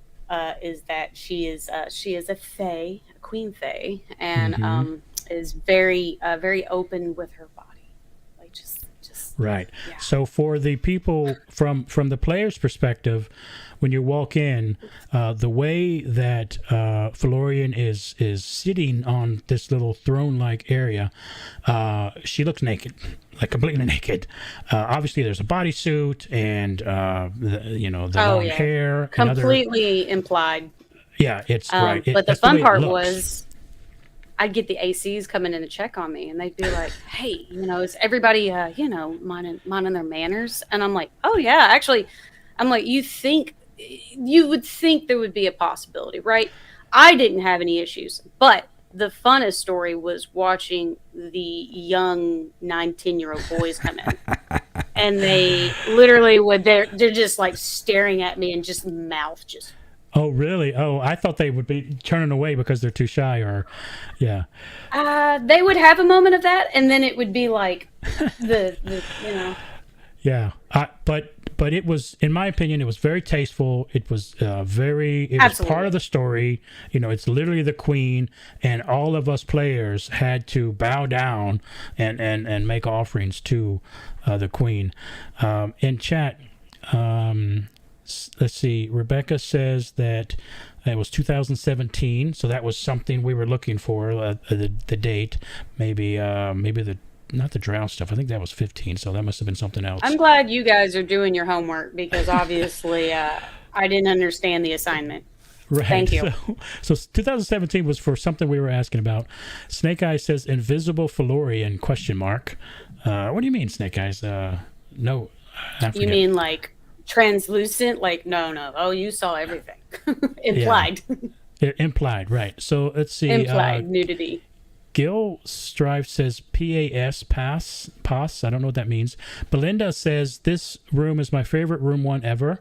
is that she is a fae, a queen fae, and is very very open with her body, like just Right. Yeah. So for the people from the player's perspective, when you walk in, the way that Florian is sitting on this little throne-like area, she looks naked, like completely naked. Obviously, there's a bodysuit and the long hair. And completely implied. yeah, it's right. But the That's way fun it part looks. was, I'd get the ACs coming in to check on me, and they'd be like, "Hey, is everybody, minding their manners?" And I'm like, "Oh yeah, actually," I'm like, you would think there would be a possibility, right? I didn't have any issues, but the funnest story was watching the young 9-10-year-old boys come in, and they literally they're just like staring at me and just mouth just. Oh, really? Oh, I thought they would be turning away because they're too shy, or yeah. They would have a moment of that, and then it would be like the Yeah, but it was, in my opinion, it was very tasteful. It was it was Absolutely. part of the story. It's literally the queen, and all of us players had to bow down and make offerings to the queen. In chat, let's see. Rebecca says that it was 2017, so that was something we were looking for. The date, maybe the. Not the drow stuff. I think that was 15, so that must have been something else. I'm glad you guys are doing your homework, because obviously I didn't understand the assignment. Right. Thank you. So 2017 was for something we were asking about. Snake Eyes says invisible Florian ? What do you mean, Snake Eyes? No. I You forget. mean like translucent? Like no. Oh, you saw everything. Implied. Implied, right. So let's see. Implied nudity. Gil Strife says PAS, pass. I don't know what that means. Belinda says, this room is my favorite room one ever.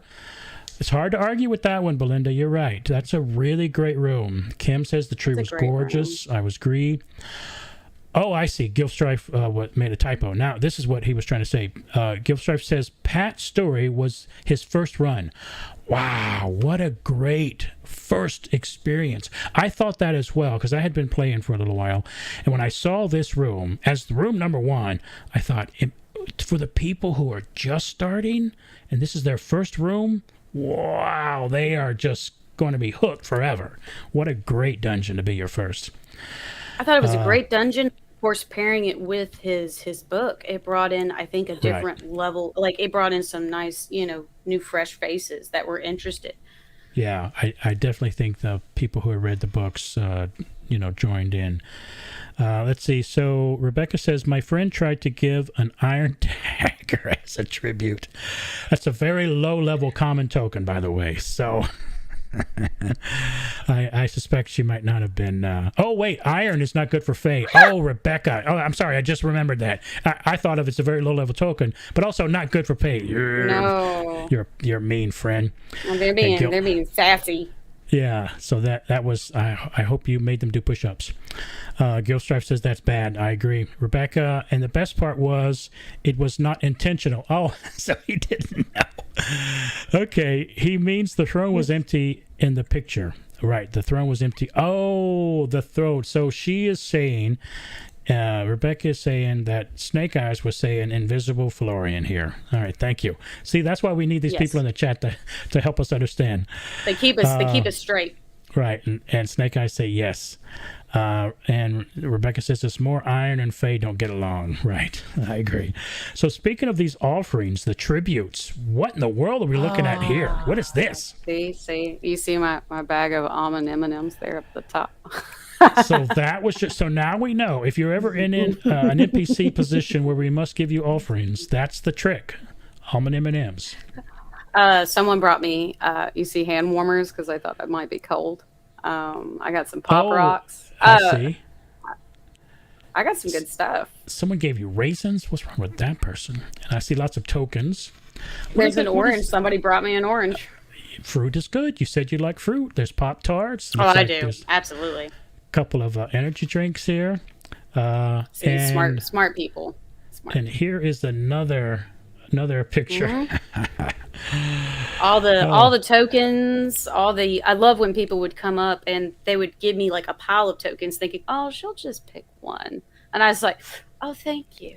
It's hard to argue with that one, Belinda. You're right. That's a really great room. Kim says the tree was gorgeous. I was agree. Oh, I see. Gil Strife made a typo. Now, this is what he was trying to say. Gil Strife says Pat's story was his first run. Wow, what a great first experience. I thought that as well, because I had been playing for a little while. And when I saw this room as the room number one, I thought, for the people who are just starting, and this is their first room, wow, they are just going to be hooked forever. What a great dungeon to be your first. I thought it was a great dungeon. Of course, pairing it with his book, it brought in, I think, a different level. Like, it brought in some nice, new fresh faces that were interested. Yeah, I definitely think the people who have read the books, joined in. Let's see. So Rebecca says, my friend tried to give an iron dagger as a tribute. That's a very low-level common token, by the way. So I suspect she might not have been... oh, wait, iron is not good for Fae. Oh, Rebecca. Oh, I'm sorry. I just remembered that. I thought of it's a very low-level token, but also not good for Fae. No. You're mean, friend. Well, they're being sassy. Yeah, so that was... I hope you made them do push-ups. Gil Strife says that's bad. I agree. Rebecca, and the best part was it was not intentional. Oh, so he didn't know. Okay, he means the throne was empty in the picture. Right, the throne was empty. Oh, the throne. So she is saying, Rebecca is saying that Snake Eyes was saying invisible Florian here. All right, thank you. See, that's why we need these people in the chat to help us understand. They keep us straight. Right, and Snake Eyes say yes. And Rebecca says it's more iron and Fae don't get along. Right, I agree. So speaking of these offerings, the tributes, what in the world are we looking at here? What is this? See, you see my bag of almond M&Ms there up the top. So that was just, so now we know if you're ever in an NPC position where we must give you offerings, that's the trick. Almond M&Ms. Someone brought me, you see, hand warmers because I thought that might be cold. I got some Pop Rocks. I see. I got some good stuff. Someone gave you raisins? What's wrong with that person? And I see lots of tokens. There's an orange. Somebody brought me an orange. Fruit is good. You said you like fruit. There's Pop-Tarts. Oh, I do. Absolutely. A couple of energy drinks here. See, smart people. And here is another picture. Mm-hmm. all the tokens, I love when people would come up and they would give me like a pile of tokens thinking, oh, she'll just pick one. And I was like, oh, thank you.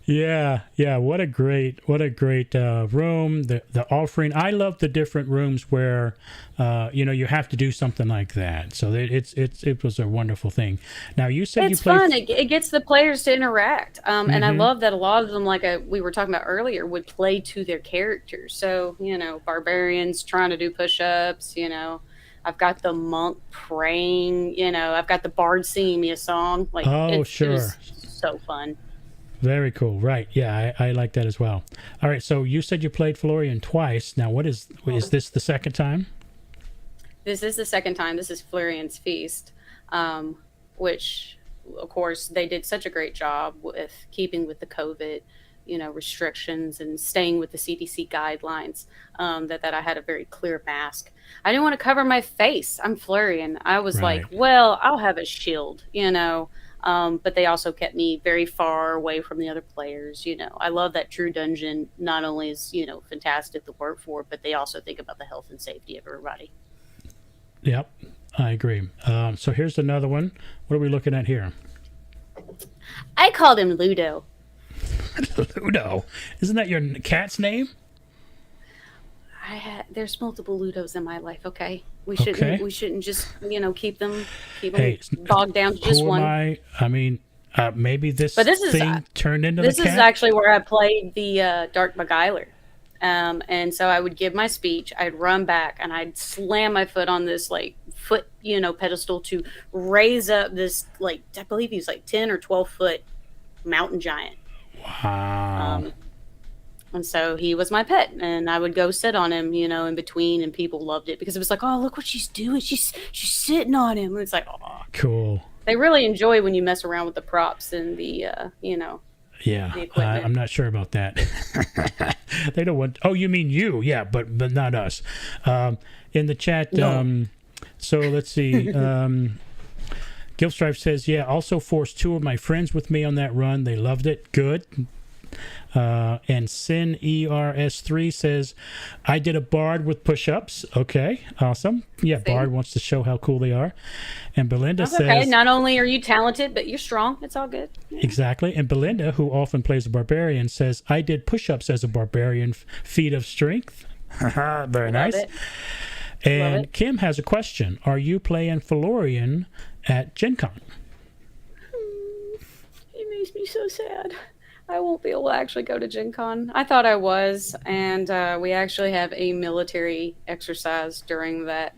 Yeah. What a great room. The offering. I love the different rooms where, you have to do something like that. So it was a wonderful thing. Now you said it's fun. It gets the players to interact. And I love that a lot of them, like we were talking about earlier, would play to their characters. So, barbarians trying to do push-ups, I've got the monk praying, I've got the bard singing me a song. Like, it was so fun. Very cool. Right. Yeah, I like that as well. All right. So you said you played Florian twice. Now, is this the second time? This is the second time. This is Florian's Feast, which, of course, they did such a great job with keeping with the COVID, restrictions and staying with the CDC guidelines, that I had a very clear mask. I didn't want to cover my face. I'm Florian. I was like, well, I'll have a shield, but they also kept me very far away from the other players. I love that True Dungeon not only is, fantastic to work for, but they also think about the health and safety of everybody. Yep, I agree. So here's another one. What are we looking at here? I called him Ludo. Ludo? Isn't that your cat's name? There's multiple Ludos in my life. Okay, we shouldn't just keep them bogged down to just one. I mean, maybe this thing turned into this the cat. This is actually where I played the Dark Beguiler, and so I would give my speech. I'd run back and I'd slam my foot on this foot pedestal to raise up this I believe he's 10 or 12 foot mountain giant. Wow. And so he was my pet, and I would go sit on him, in between, and people loved it because it was like, oh, look what she's doing. She's sitting on him. And it's like, oh, cool. They really enjoy when you mess around with the props and the, Yeah, the equipment. I'm not sure about that. They don't want. Oh, you mean you? Yeah, but not us. In the chat. No. So let's see. Gilstrife says, yeah, also forced 2 of my friends with me on that run. They loved it. Good. And Sin ERS3 says, I did a bard with push-ups. Okay, awesome. Yeah, See? Bard wants to show how cool they are. And Belinda That's says... okay. Not only are you talented, but you're strong. It's all good. Exactly. And Belinda, who often plays a barbarian, says, I did push-ups as a barbarian, feat of strength. Very nice. It. And Kim has a question. Are you playing Felorian at Gen Con? It makes me so sad. I won't be able to actually go to Gen Con. I thought I was, and we actually have a military exercise during that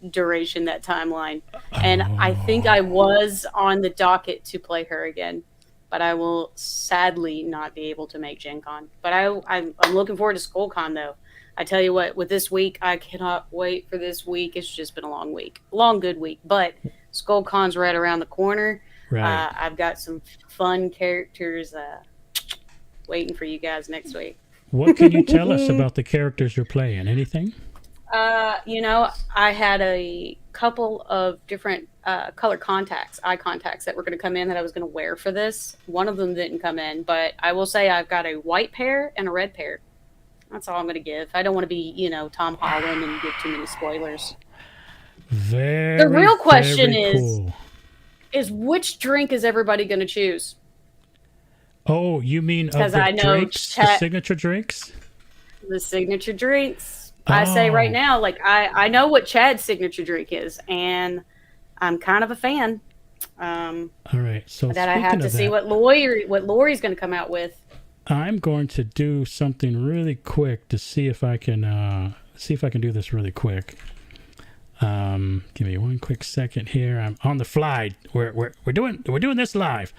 duration, that timeline. And I think I was on the docket to play her again, but I will sadly not be able to make Gen Con. But I'm looking forward to Skullcon, though. I tell you what, with this week, I cannot wait for this week. It's just been a long week. Long, good week. But Skullcon's right around the corner. Right. I've got some fun characters waiting for you guys next week. What can you tell us about the characters you're playing? Anything? I had a couple of different color contacts, eye contacts that were going to come in that I was going to wear for this. One of them didn't come in, but I will say I've got a white pair and a red pair. That's all I'm going to give. I don't want to be, Tom Holland and give too many spoilers. The real question cool. is which drink is everybody going to choose? Oh, you mean of the drinks, the signature drinks? The signature drinks. I say right now, like I know what Chad's signature drink is, and I'm kind of a fan. All right, so that I have to see what Lori's going to come out with. I'm going to do something really quick to see if I can do this really quick. Give me one quick second here. I'm on the fly. We're doing this live.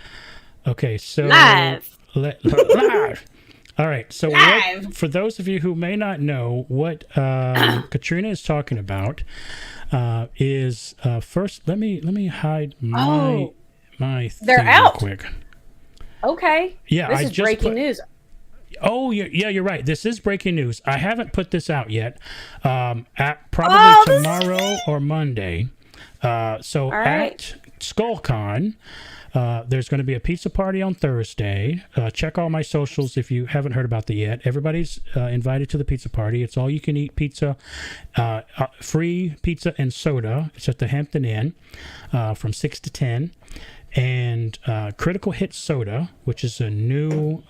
Okay, so live. Live. All right. So for those of you who may not know, what Katrina is talking about is first. Let me hide my thing they're out. Real quick. Okay. Yeah, this is breaking news. Oh, yeah, you're right. This is breaking news. I haven't put this out yet. At probably tomorrow or Monday. So at Skullcon, there's going to be a pizza party on Thursday. Check all my socials if you haven't heard about that yet. Everybody's invited to the pizza party. It's all you can eat pizza, free pizza and soda. It's at the Hampton Inn from 6 to 10. And Critical Hit Soda, which is a new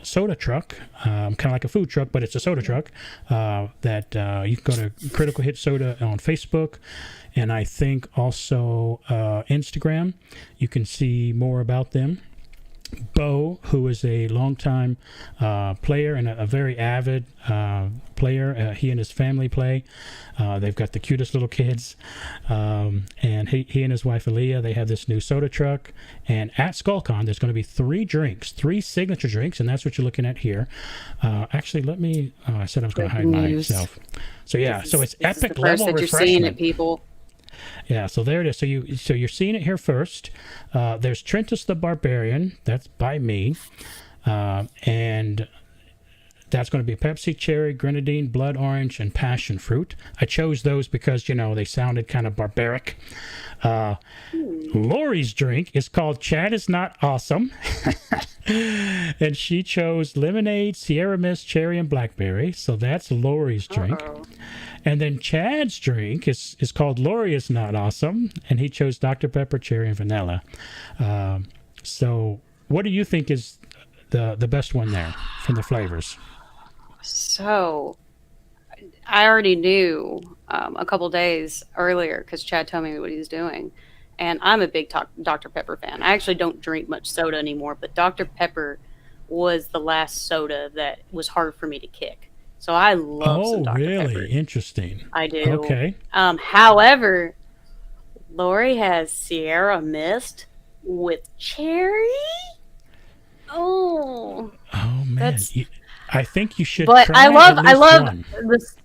soda truck, kind of like a food truck, but it's a soda truck, that you can go to Critical Hit Soda on Facebook, and I think also Instagram. You can see more about them. Bo, who is a longtime player and a very avid player, he and his family play. They've got the cutest little kids, and he and his wife Aaliyah, they have this new soda truck. And at Skullcon, there's going to be 3 signature drinks, and that's what you're looking at here. Actually, let me. I said I was going to hide myself. So yeah, so it's epic level refreshment. You're seeing it, people. Yeah, so there it is. So you're seeing it here first. There's Trentus the Barbarian. That's by me. And that's going to be Pepsi, Cherry, Grenadine, Blood Orange, and Passion Fruit. I chose those because, they sounded kind of barbaric. Lori's drink is called Chad is Not Awesome. And she chose Lemonade, Sierra Mist, Cherry, and Blackberry. So that's Lori's drink. Uh-oh. And then Chad's drink is called Lori is Not Awesome, and he chose Dr. Pepper, Cherry, and Vanilla. So what do you think is the best one there from the flavors? So I already knew a couple days earlier because Chad told me what he was doing. And I'm a big Dr. Pepper fan. I actually don't drink much soda anymore, but Dr. Pepper was the last soda that was hard for me to kick. So I love some Dr. Pepper. Oh, really? Interesting. I do. Okay. However, Lori has Sierra Mist with cherry. Oh man. I think you should. But try I love at least one. this.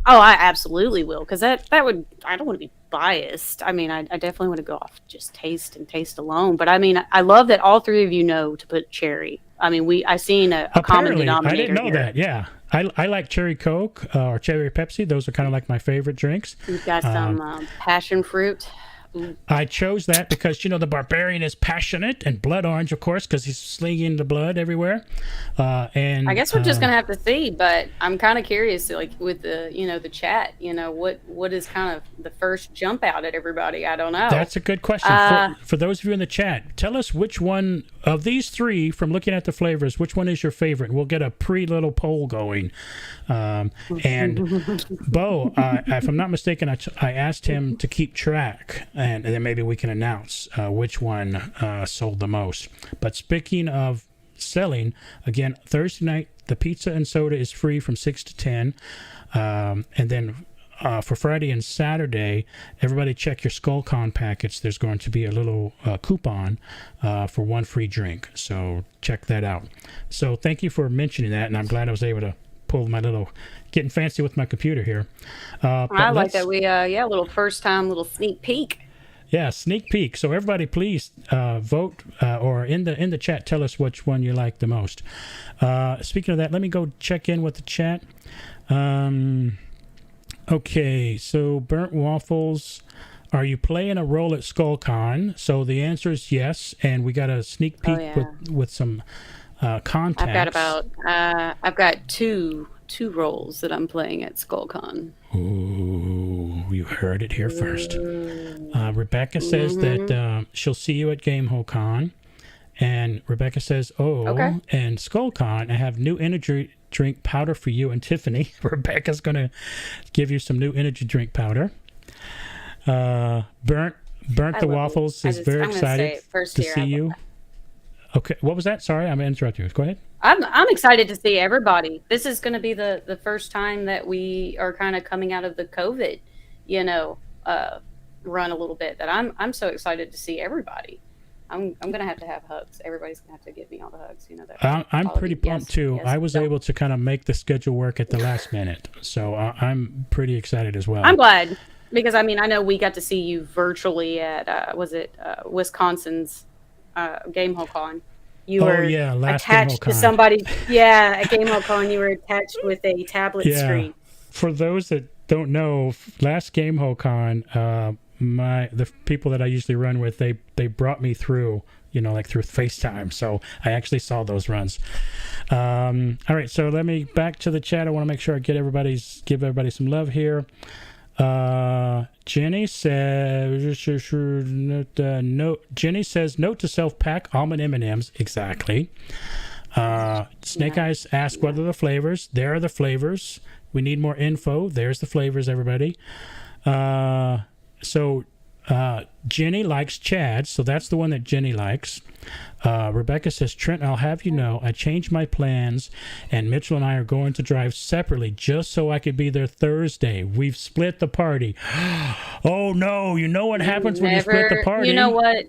Oh, I absolutely will, because that would, I don't want to be biased. I mean, I definitely want to go off just taste and taste alone. But I mean, I love that all three of you know to put cherry. I mean, I seen a common Apparently, denominator. I didn't know here. that. Yeah, I like cherry Coke or cherry Pepsi. Those are kind of like my favorite drinks. We've got some passion fruit. I chose that because the barbarian is passionate, and blood orange, of course, because he's slinging the blood everywhere. And I guess we're just gonna have to see, but I'm kind of curious, like with the the chat, what is kind of the first jump out at everybody? I don't know. That's a good question. For those of you in the chat, tell us which one of these three, from looking at the flavors, which one is your favorite. We'll get a little poll going. And Bo, if I'm not mistaken, I asked him to keep track, and then maybe we can announce which one sold the most. But speaking of selling, again, Thursday night, the pizza and soda is free from 6 to 10. And then for Friday and Saturday, everybody check your Skullcon packets. There's going to be a little coupon for one free drink. So check that out. So thank you for mentioning that, and I'm glad I was able to pull my getting fancy with my computer here. I like that we a little first time little sneak peek. Yeah, sneak peek. So everybody, please vote or in the chat, tell us which one you like the most. Speaking of that, let me go check in with the chat. Okay, so Burnt Waffles, are you playing a role at Skullcon? So the answer is yes, and we got a sneak peek with some contacts. I've got two roles that I'm playing at Skullcon. Ooh, you heard it here first. Rebecca says that she'll see you at GameholeCon, and Rebecca says, okay. And Skullcon, I have new energy drink powder for you and Tiffany. Rebecca's going to give you some new energy drink powder. Burnt the Waffles is very excited to see you. Okay, what was that? Sorry, I'm going to interrupt you. Go ahead. I'm excited to see everybody. This is going to be the first time that we are kind of coming out of the COVID, run a little bit. That I'm so excited to see everybody. I'm going to have hugs. Everybody's going to have to give me all the hugs. I'm pretty pumped too. I was able to kind of make the schedule work at the last minute, so I'm pretty excited as well. I'm glad because I know we got to see you virtually at Wisconsin's GameholeCon. You were attached to somebody. Yeah, at GameholeCon, you were attached with a tablet screen. For those that don't know, last GameholeCon, the people that I usually run with, they brought me through, like through FaceTime. So I actually saw those runs. All right, so let me back to the chat. I want to make sure I give everybody some love here. Jenny says Jenny says note to self, pack almond M&Ms. Exactly. Snake Eyes asked what are the flavors. There are the flavors. We need more info. There's the flavors, everybody. So Jenny likes Chad, so that's the one that Jenny likes. Rebecca says, Trent, I'll have you know, I changed my plans, and Mitchell and I are going to drive separately just so I could be there Thursday. We've split the party. Oh, no. You know what happens when you split the party? You know what?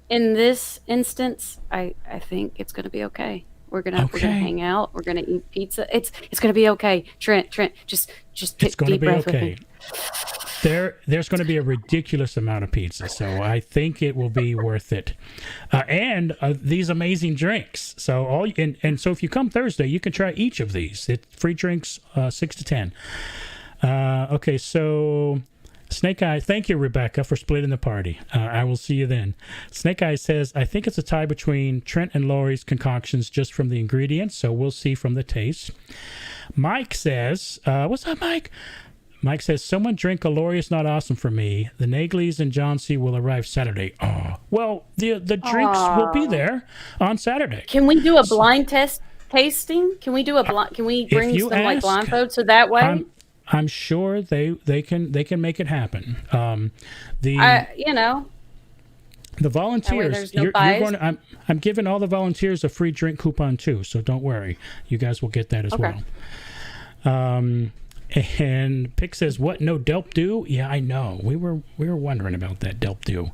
In this instance, I think it's going to be okay. We're gonna hang out. We're gonna eat pizza. It's gonna be okay. Trent, just it's gonna deep be breath okay. There's going to be a ridiculous amount of pizza, so I think it will be worth it. And these amazing drinks. So so if you come Thursday, you can try each of these. It's free drinks, 6 to 10. Okay, so Snake Eye, thank you, Rebecca, for splitting the party. I will see you then. Snake Eye says, I think it's a tie between Trent and Lori's concoctions just from the ingredients, so we'll see from the taste. Mike says, what's up, Mike? Mike says, someone drink a Lori is not awesome for me. The Nagleys and John C. will arrive Saturday. Oh, well, the drinks will be there on Saturday. Can we do a blind tasting? Can we do Can we bring some like blindfold so that way? I'm sure they can make it happen. The volunteers. You're going I'm giving all the volunteers a free drink coupon too, so don't worry. You guys will get that as well. And Pick says, "What? No Delp do? Yeah, I know. We were wondering about that Delp do."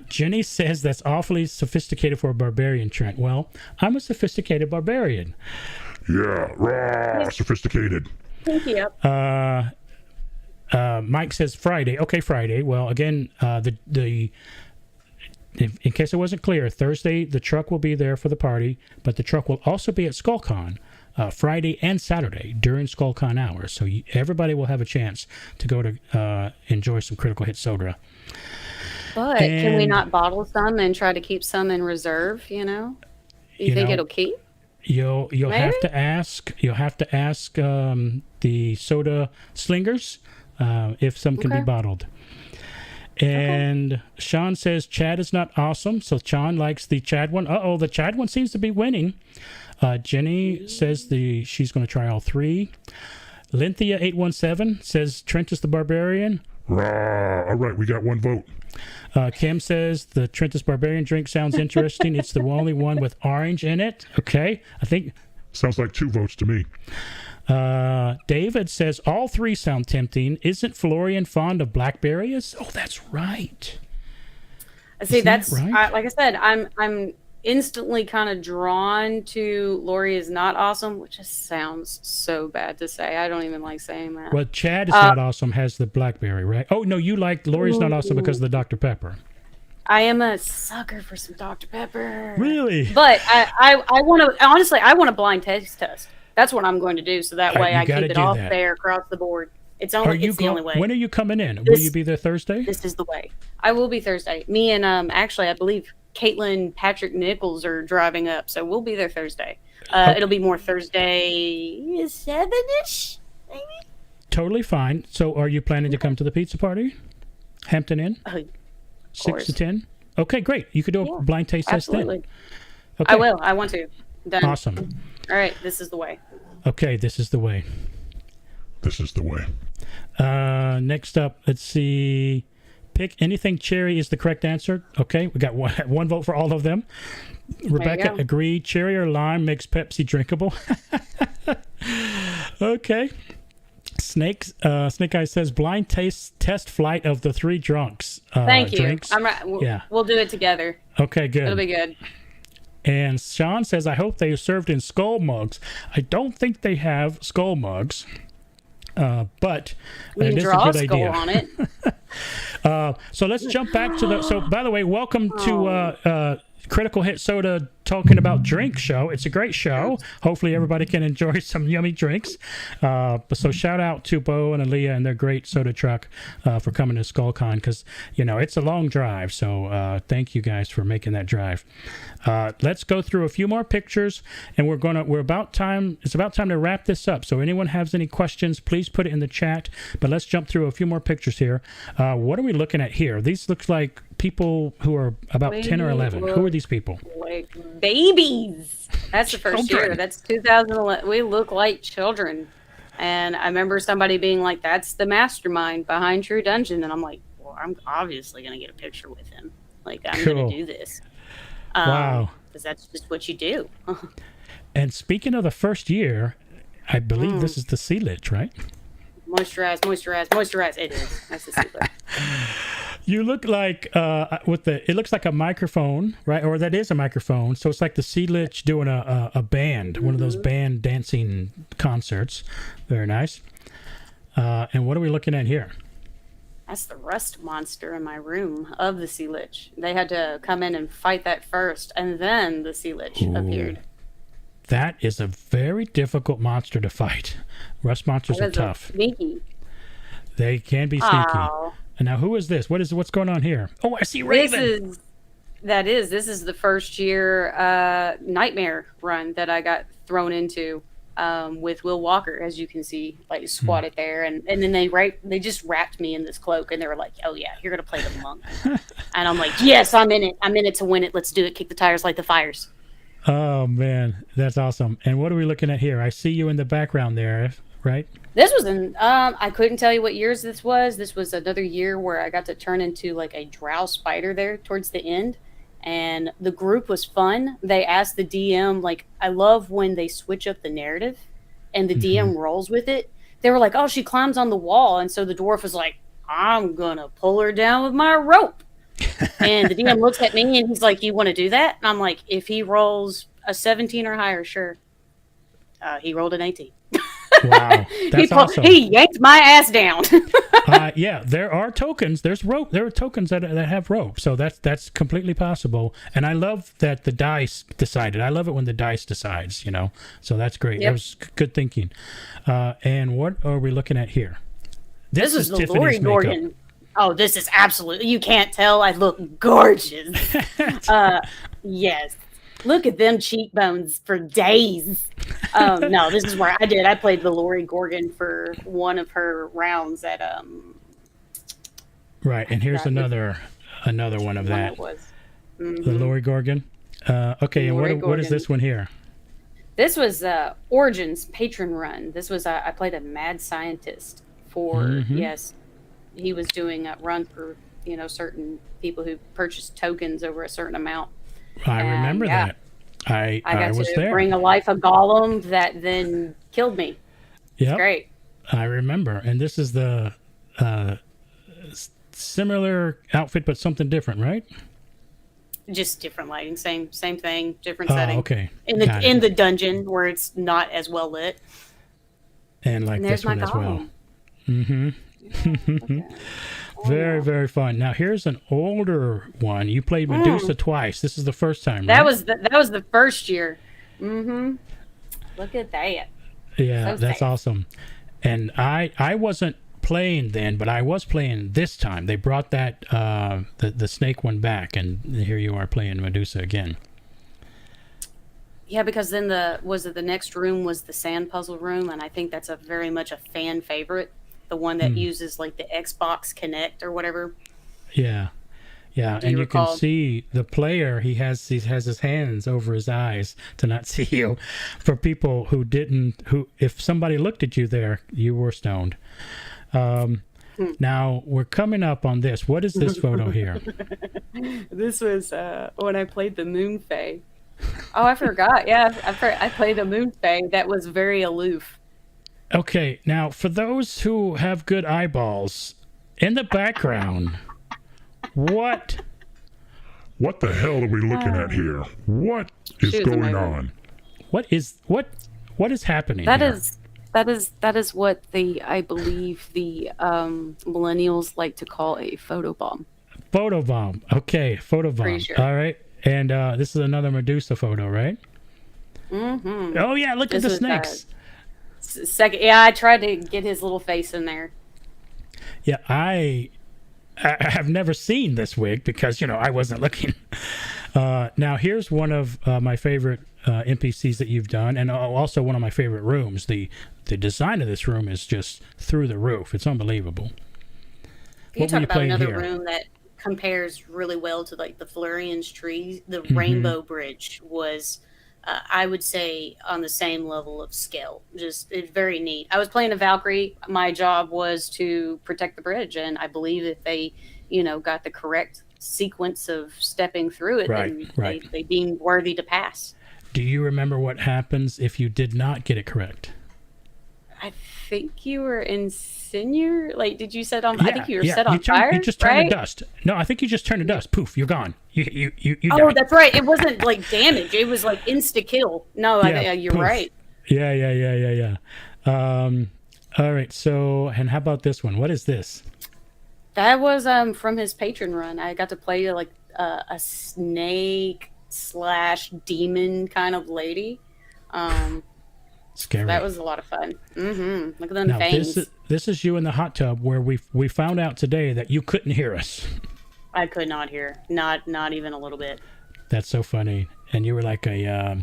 Jenny says that's awfully sophisticated for a barbarian, Trent. Well, I'm a sophisticated barbarian. Yeah, raw, sophisticated. Thank you. Mike says Friday. Okay, Friday. Well, again, in case it wasn't clear, Thursday the truck will be there for the party, but the truck will also be at Skullcon Friday and Saturday during Skullcon hours. So everybody will have a chance to go to enjoy some Critical Hit soda. But can we not bottle some and try to keep some in reserve? You think it'll keep? You'll have to ask. You'll have to ask the soda slingers if some can be bottled. And Sean says Chad is not awesome, so Sean likes the Chad one. The Chad one seems to be winning. Jenny says she's going to try all three. Lynthia817 says Trent is the Barbarian. Rah. All right, we got one vote. Kim says the Trentus Barbarian drink sounds interesting. It's the only one with orange in it. Okay, I think... Sounds like 2 votes to me. David says all 3 sound tempting. Isn't Florian fond of blackberries? Oh, that's right. See, that's right? Like I said, I'm instantly kind of drawn to Lori is not awesome, which just sounds so bad to say. I don't even like saying that. Well, Chad is not awesome has the blackberry, right? Oh, no, you like Lori's not awesome because of the Dr. Pepper. I am a sucker for some Dr. Pepper. Really? But I want to, honestly, I want a blind taste test. That's what I'm going to do, so that way I keep it all fair across the board. It's the only way. When are you coming in? Will you be there Thursday? This is the way. I will be Thursday. Me and actually, I believe Caitlin Patrick Nichols are driving up, so we'll be there Thursday. It'll be more Thursday 7-ish, maybe. Totally fine. So, are you planning to come to the pizza party? Hampton Inn? 6 to 10. Okay, great. You could do a blind taste test then. Okay. I will. I want to. Done. Awesome. All right, this is the way. Okay, this is the way. This is the way. Next up, let's see. Pick anything cherry is the correct answer. Okay, we got one vote for all of them. Rebecca agreed. Cherry or lime makes Pepsi drinkable. Okay. Snake Eyes says blind taste test flight of the 3 drunks. Thank you. Drinks. I'm right. We'll do it together. Okay, good. It'll be good. And Sean says, I hope they are served in skull mugs. I don't think they have skull mugs, but it is a good idea. On it. So let's jump back to the. So, by the way, welcome to Critical Hit Soda talking about drink show. It's a great show. Hopefully everybody can enjoy some yummy drinks. So shout out to Bo and Aaliyah and their great soda truck for coming to Skullcon, because it's a long drive. So thank you guys for making that drive. Let's go through a few more pictures, and it's about time to wrap this up. So anyone has any questions, please put it in the chat. But let's jump through a few more pictures here. What are we looking at here? These look like people who are about 10 or 11. Who are these people? Like babies. That's the first year. That's 2011. We look like children. And I remember somebody being like, that's the mastermind behind True Dungeon. And I'm like, well, I'm obviously going to get a picture with him. Like, I'm going to do this. Wow. Because that's just what you do. And speaking of the first year, I believe this is the sea lich, right? Moisturize. It is. That's the sea lich. You look like it looks like a microphone, right? Or that is a microphone. So it's like the sea lich doing a band, one of those band dancing concerts. Very nice. And what are we looking at here? That's the rust monster in my room of the sea lich. They had to come in and fight that first, and then the sea lich appeared. That is a very difficult monster to fight. Rust monsters are tough. Sneaky. They can be sneaky. And now, who is this? What's going on here? Oh, I see Raven. This is the first year nightmare run that I got thrown into with Will Walker, as you can see, like squatted there, and then they just wrapped me in this cloak, and they were like, "Oh yeah, you're gonna play the monk," and I'm like, "Yes, I'm in it. I'm in it to win it. Let's do it. Kick the tires, light the fires." Oh man, that's awesome. And what are we looking at here? I see you in the background there, right? This was I couldn't tell you what years this was. This was another year where I got to turn into like a drow spider there towards the end. And the group was fun. They asked the DM, like, I love when they switch up the narrative and the DM rolls with it. They were like, oh, she climbs on the wall. And so the dwarf was like, I'm going to pull her down with my rope. And the DM looks at me and he's like, you want to do that? And I'm like, if he rolls a 17 or higher, sure. He rolled an 18. Wow, that's awesome. He yanked my ass down. Yeah, there are tokens. There's rope. There are tokens that have rope, so that's completely possible. And I love that the dice decided. I love it when the dice decides. So that's great. Yep. That was good thinking. And what are we looking at here? This is the Tiffany's Lori makeup. Gorgon. Oh, this is absolutely. You can't tell. I look gorgeous. Yes. Look at them cheekbones for days. No, this is where I played the Lori Gorgon for one of her rounds at Right, and here's another one of that. Mm-hmm. The Lori Gorgon. Okay, and what is this one here? This was Origins patron run. This was I played a mad scientist for yes. He was doing a run for certain people who purchased tokens over a certain amount. I remember that. I got was to there. bring a life a golem that then killed me. Yeah, great. I remember, and this is the similar outfit, but something different, right? Just different lighting, same thing, different setting. Okay. In the dungeon where it's not as well lit. And like this one as well. Mm-hmm. Okay. Very, very fun. Now here's an older one. You played Medusa twice. This is the first time, right? That was the first year. Mm-hmm. Look at that. Yeah, that's awesome. And I wasn't playing then, but I was playing this time. They brought that the snake one back, and here you are playing Medusa again. Yeah, because then the next room was the sand puzzle room, and I think that's very much a fan favorite. The one that uses like the Xbox Connect or whatever. Yeah, and you can see the player. He has his hands over his eyes to not see you. For people who if somebody looked at you there, you were stoned. Now we're coming up on this. What is this photo here? This was when I played the Moon Fae. Oh, I forgot. Yeah, I played a Moon Fae that was very aloof. Okay, now for those who have good eyeballs, in the background, what the hell are we looking at here? What is going on? What is happening? That is what I believe the millennials like to call a photobomb. Photobomb. Okay, photobomb. Pretty sure. All right. And this is another Medusa photo, right? Mm-hmm. Oh yeah, look at the snakes. Second, yeah, I tried to get his little face in there. Yeah, I have never seen this wig because I wasn't looking. Now here's one of my favorite NPCs that you've done, and also one of my favorite rooms. The design of this room is just through the roof. It's unbelievable. You talk about another room that compares really well to like the Florian's tree. The Rainbow Bridge was. I would say on the same level of scale. It's very neat. I was playing a Valkyrie. My job was to protect the bridge, and I believe if they, got the correct sequence of stepping through it, then they deemed worthy to pass. Do you remember what happens if you did not get it correct? I think you were in senior. Like, did you set on? Yeah, I think you were set on fire. You just turned to dust. No, I think you just turned to dust. Poof, you're gone. You oh, died. That's right. It wasn't like damage. It was like insta kill. No, you're poof. right. Yeah. All right. So, and how about this one? What is this? That was from his patron run. I got to play like a snake / demon kind of lady. Scary. That was a lot of fun. Mm-hmm. Look at them fangs. This is you in the hot tub where we found out today that you couldn't hear us. I could not hear. Not even a little bit. That's so funny. And you were like I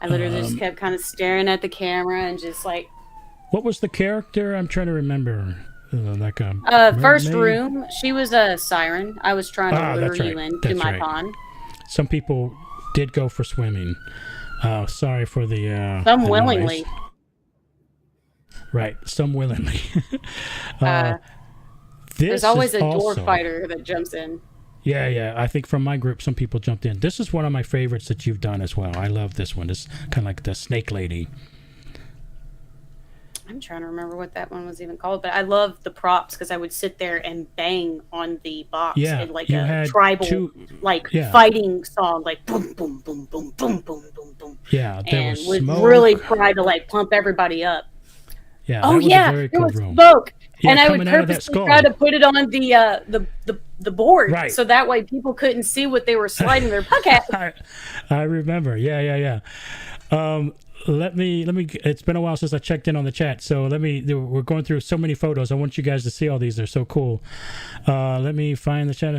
literally just kept kind of staring at the camera and just like. What was the character? I'm trying to remember. Like a first room. She was a siren. I was trying to lure you into my pond. Some people did go for swimming. Sorry for the some the willingly. Noise. Right, some willingly. There's always a door fighter that jumps in. Yeah. I think from my group, some people jumped in. This is one of my favorites that you've done as well. I love this one. It's kind of like the snake lady. I'm trying to remember what that one was even called, but I love the props because I would sit there and bang on the box in like a tribal fighting song, like boom, boom, boom, boom, boom, boom, boom, boom. Yeah, there and was would smoke. really try to like pump everybody up. Yeah. Oh that was yeah, a very there cool was room. smoke, Yeah, and I would coming out of that purposely skull. try to put it on the board, Right. so that way people couldn't see what they were sliding their puck at. I remember. Yeah. Let me. It's been a while since I checked in on the chat, so we're going through so many photos. I want you guys to see all these. They're so cool. Let me find the chat.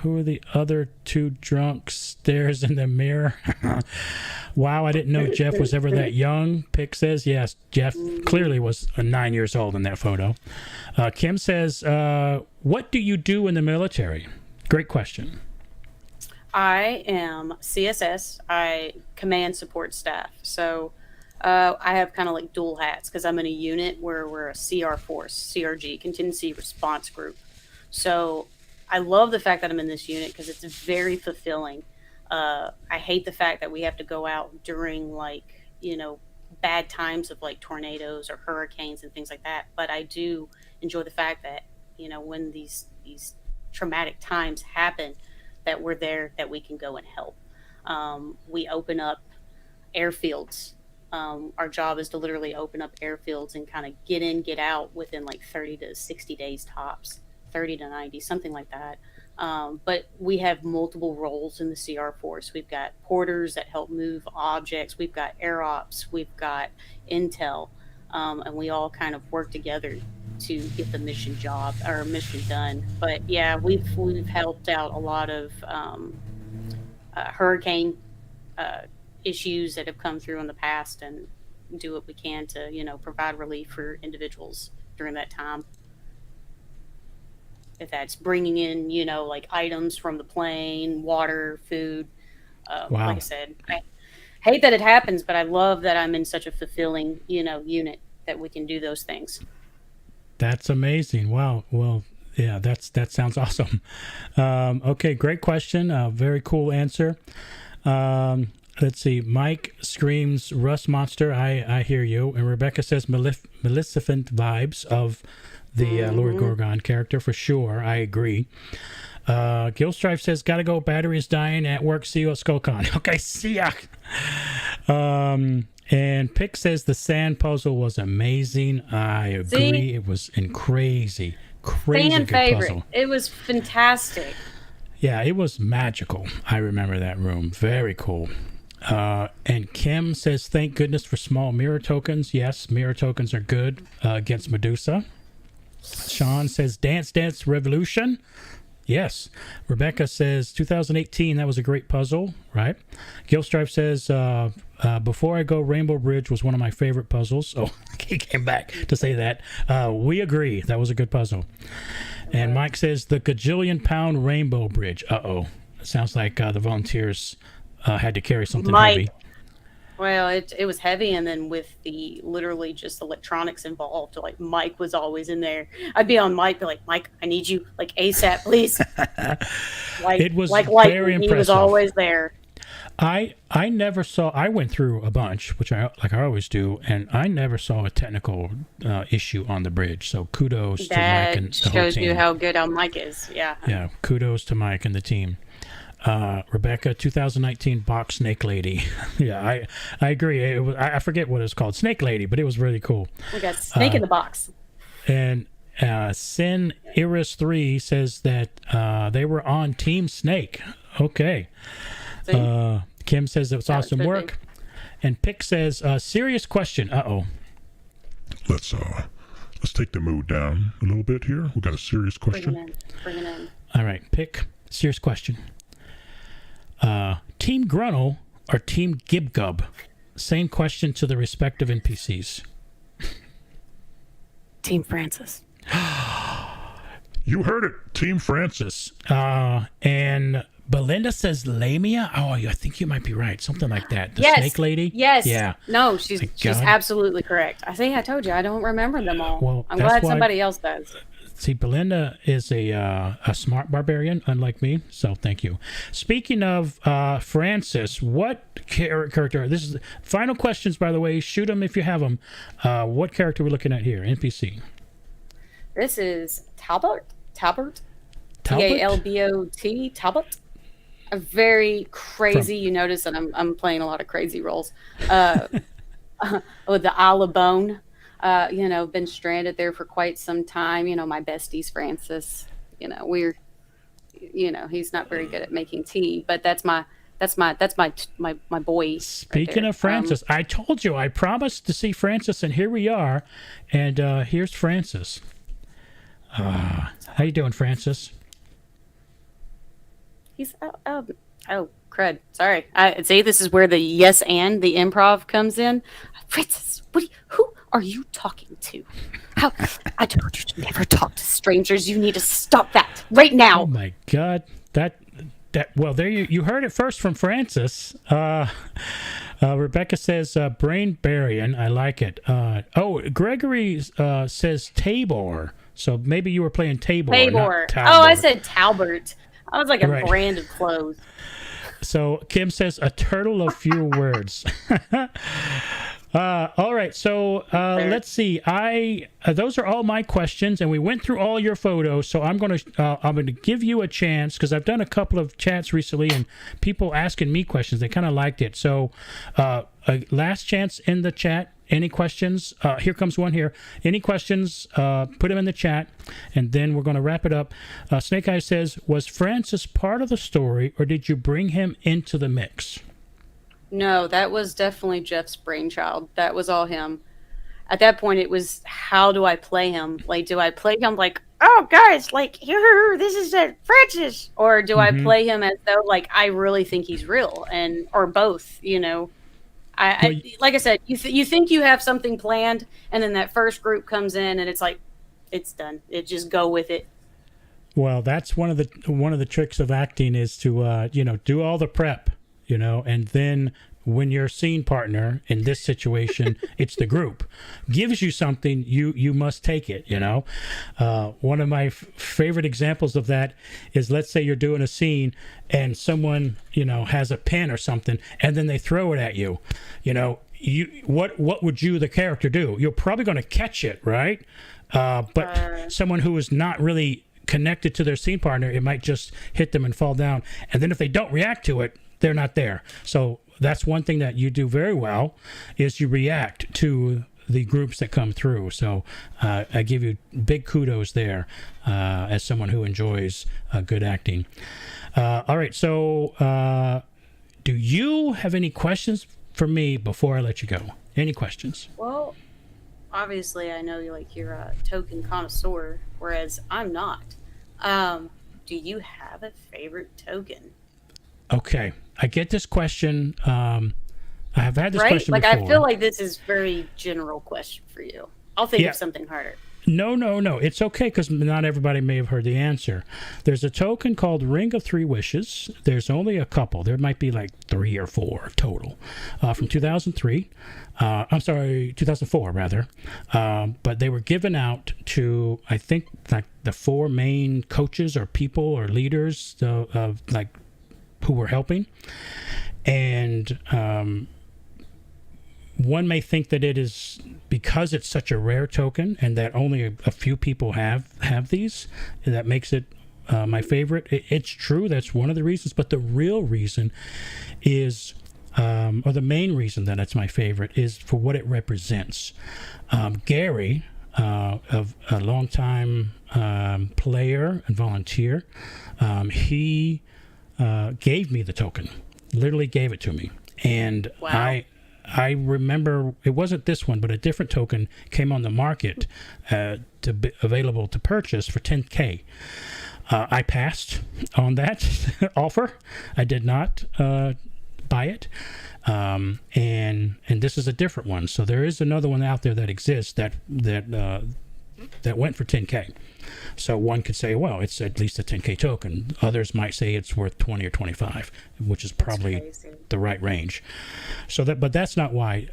Who are the other two drunk stares in the mirror? Wow, I didn't know Jeff was ever that young. Pick says yes. Jeff clearly was 9 years old in that photo. Kim says, "What do you do in the military?" Great question. I am CSS. I command support staff. So I have kind of like dual hats because I'm in a unit where we're a CR force, CRG, contingency response group. So I love the fact that I'm in this unit because it's very fulfilling. I hate the fact that we have to go out during like, bad times of like tornadoes or hurricanes and things like that. But I do enjoy the fact that, when these traumatic times happen, that we're there, that we can go and help. We open up airfields. Our job is to literally open up airfields and kind of get in, get out within like 30 to 60 days tops, 30 to 90, something like that. But we have multiple roles in the CR force. We've got porters that help move objects. We've got air ops. We've got intel. And we all kind of work together to get the mission done. But yeah, we've helped out a lot of hurricane issues that have come through in the past, and do what we can to provide relief for individuals during that time. If that's bringing in like items from the plane, water, food. Wow. Like I said, I hate that it happens, but I love that I'm in such a fulfilling unit that we can do those things. That's amazing. Wow. Well, yeah, that sounds awesome. Okay, great question. Very cool answer. Let's see. Mike screams, Rust Monster. I hear you. And Rebecca says Maleficent vibes of the Lord Gorgon character for sure. I agree. Gilstrife says, gotta go. Battery is dying at work. See you at Skullcon. Okay, see ya. And Pick says the sand puzzle was amazing. I agree. See? It was crazy fan good favorite. puzzle. It was fantastic. Yeah, it was magical. I remember that room. Very cool. And Kim says, thank goodness for small mirror tokens. Yes, mirror tokens are good against Medusa. Sean says, Dance Dance Revolution. Yes. Rebecca says 2018, that was a great puzzle, right? Gilstripe says, Before I Go, Rainbow Bridge was one of my favorite puzzles. Oh, he came back to say that. We agree. That was a good puzzle. And Mike says, the gajillion pound Rainbow Bridge. Uh-oh. It sounds like the volunteers had to carry something heavy. Well, it was heavy, and then with the literally just electronics involved, like Mike was always in there. I'd be on Mike, be like, Mike, I need you, like ASAP, please. It was like very impressive. He was always there. I never saw. I went through a bunch, which I always do, and I never saw a technical issue on the bridge. So kudos to Mike and the whole team. That shows you how good our Mike is. Yeah. Yeah. Kudos to Mike and the team. Rebecca, 2019 box Snake Lady. Yeah, I agree. It was, I forget what it's called, Snake Lady, but it was really cool. We got Snake in the box. And Sin Iris 3 says that they were on Team Snake. Okay. Kim says it was awesome work. And Pick says, serious question. Uh-oh. Let's take the mood down a little bit here. We got a serious question. Bring it in. All right, Pick, serious question. Team Grunnel or Team Gibgub? Same question to the respective NPCs. Team Francis. You heard it. Team Francis. And Belinda says Lamia. Oh, I think you might be right. Something like that. The Yes. Snake Lady? Yes. Yeah. No, she's absolutely correct. I think I told you I don't remember them all. Well, I'm that's glad why- somebody else does. See, Belinda is a smart barbarian, unlike me, so thank you. Speaking of Francis, what character? This is final questions, by the way. Shoot them if you have them. What character are we looking at here? NPC. This is Talbot. Talbot. Talbot. A very crazy. You notice that I'm playing a lot of crazy roles. With the Isle of Bone. Been stranded there for quite some time. My bestie's Francis. He's not very good at making tea, but that's my boy. Speaking right of Francis, I told you I promised to see Francis, and here we are. And here's Francis. How you doing, Francis? He's crud. Sorry. See, this is where the yes and the improv comes in. Francis, who are you talking to? I told you to never talk to strangers. You need to stop that right now. Oh my God. Well, there you heard it first from Francis. Rebecca says brain burying. I like it. Gregory says Tabor. So maybe you were playing Tabor. Tabor. Oh, I said Talbert. I was like a brand of clothes. So Kim says a turtle of few words. All right, so let's see. Those are all my questions, and we went through all your photos. So I'm going to give you a chance because I've done a couple of chats recently, and people asking me questions. They kind of liked it. So last chance in the chat. Any questions? Here comes one here. Any questions? Put them in the chat, and then we're going to wrap it up. Snake Eyes says, was Francis part of the story, or did you bring him into the mix? No, that was definitely Jeff's brainchild. That was all him. At that point, it was, how do I play him? Like, do I play him like, oh, guys, like, here, this is Francis? Or do I play him as though, like, I really think he's real? Or both, I like I said, you think you have something planned, and then that first group comes in, and it's like, it's done. It just go with it. Well, that's one of the tricks of acting is to do all the prep, and then when your scene partner in this situation, it's the group gives you something, you must take it. One of my favorite examples of that is, let's say you're doing a scene and someone has a pen or something, and then they throw it at you. What would the character do? You're probably going to catch it, right? But someone who is not really connected to their scene partner, it might just hit them and fall down. And then if they don't react to it, they're not there. So that's one thing that you do very well, is you react to the groups that come through. So I give you big kudos there as someone who enjoys good acting. All right. So do you have any questions for me before I let you go? Any questions? Well, obviously I know you're a token connoisseur, whereas I'm not. Do you have a favorite token? Okay. I get this question. I have had this question before. I feel like this is very general question for you. I'll think of something harder. No. It's okay, because not everybody may have heard the answer. There's a token called Ring of Three Wishes. There's only a couple. There might be like 3 or 4 total from 2003. I'm sorry, 2004 rather. But they were given out to, I think, like the 4 main coaches or people or leaders of who were helping. And one may think that it is because it's such a rare token and that only a few people have these, that makes it my favorite. It's true, that's one of the reasons, but the real reason is, or the main reason that it's my favorite, is for what it represents. Gary, of a longtime player and volunteer, he gave me the token, literally gave it to me. And wow. I remember it wasn't this one, but a different token came on the market to be available to purchase for 10K. I passed on that offer. I did not buy it. And this is a different one. So there is another one out there that exists that went for 10K. So one could say, well, it's at least a 10K token. Others might say it's worth 20 or 25, which is probably the right range. So but that's not why.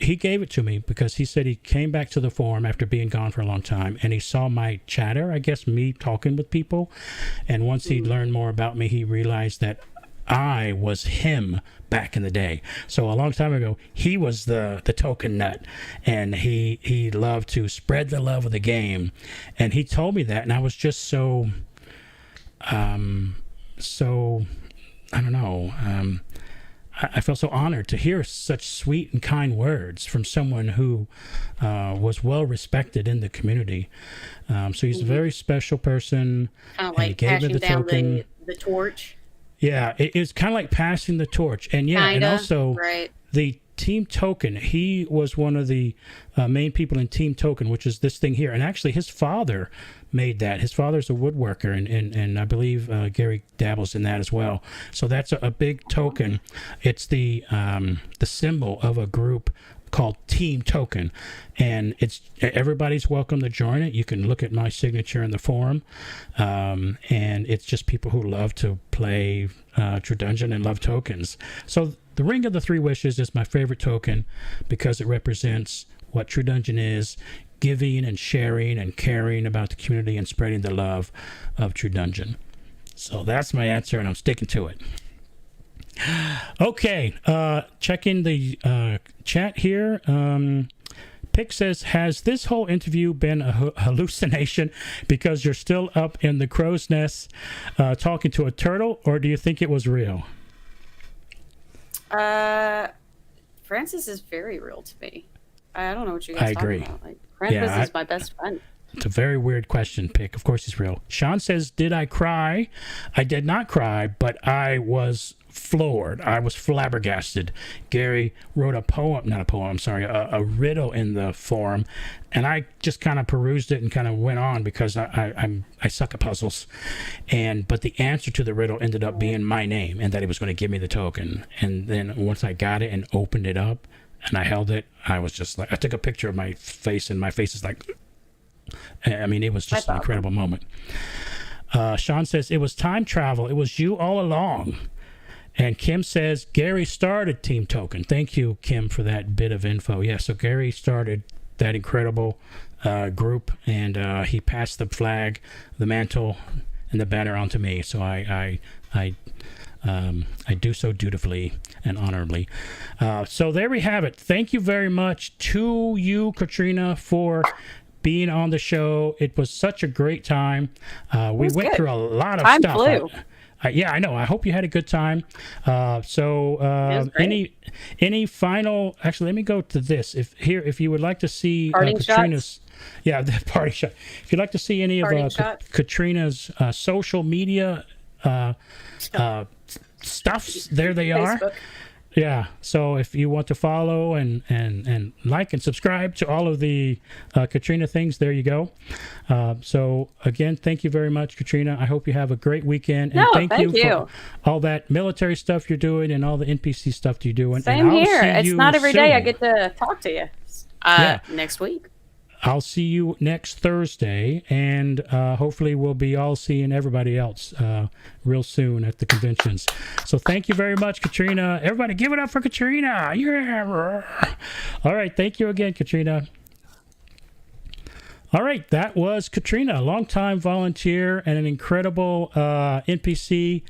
he gave it to me because he said he came back to the forum after being gone for a long time, and he saw my chatter, I guess me talking with people, and once he learned more about me, he realized that I was him back in the day. So a long time ago, he was the token nut, and he loved to spread the love of the game, and he told me that, and I was just so I don't know. I felt so honored to hear such sweet and kind words from someone who was well respected in the community. So he's a very special person. Kind of like passing down the torch. Yeah, it's kind of like passing the torch. And yeah, Kinda, and also right. the Team Token, he was one of the main people in Team Token, which is this thing here. And actually his father made that. His father's a woodworker, and I believe Gary dabbles in that as well. So that's a big token. It's the symbol of a group called Team Token, and it's everybody's welcome to join it. You can look at my signature in the forum, and it's just people who love to play True Dungeon and love tokens. So the Ring of the Three Wishes is my favorite token because it represents what True Dungeon is: giving and sharing and caring about the community and spreading the love of True Dungeon. So that's my answer, and I'm sticking to it. Okay, checking the chat here. Pick says, has this whole interview been a hallucination because you're still up in the crow's nest talking to a turtle, or do you think it was real? Francis is very real to me. I don't know what you guys I agree. talking about. Like, Francis is my best friend. It's a very weird question, Pick. Of course he's real. Sean says, did I cry? I did not cry, but I was floored. I was flabbergasted. Gary wrote a riddle in the forum, and I just kind of perused it and kind of went on because I suck at puzzles. But the answer to the riddle ended up being my name, and that he was going to give me the token. And then once I got it and opened it up and I held it, I was just like, I took a picture of my face, and my face is like, I mean, it was just an incredible moment. Sean says, it was time travel. It was you all along. And Kim says, Gary started Team Token. Thank you, Kim, for that bit of info. Yeah, so Gary started that incredible group, and he passed the flag, the mantle, and the banner on to me. So I do so dutifully and honorably. So there we have it. Thank you very much to you, Katrina, for being on the show. It was such a great time. We went through a lot of stuff. Flew. Yeah, I know. I hope you had a good time. Any final? Actually, let me go to this. If you would like to see Katrina's, the party shot. If you'd like to see any of Katrina's social media stuffs, there they are. Facebook. Yeah, so if you want to follow and like and subscribe to all of the Katrina things, there you go. So again, thank you very much, Katrina. I hope you have a great weekend. And thank you for all that military stuff you're doing and all the NPC stuff you're doing. Same here. It's not every day I get to talk to you. Next week. I'll see you next Thursday, and hopefully we'll be all seeing everybody else real soon at the conventions. So thank you very much, Katrina. Everybody give it up for Katrina. Yeah. All right. Thank you again, Katrina. All right, that was Katrina, a longtime volunteer and an incredible NPC.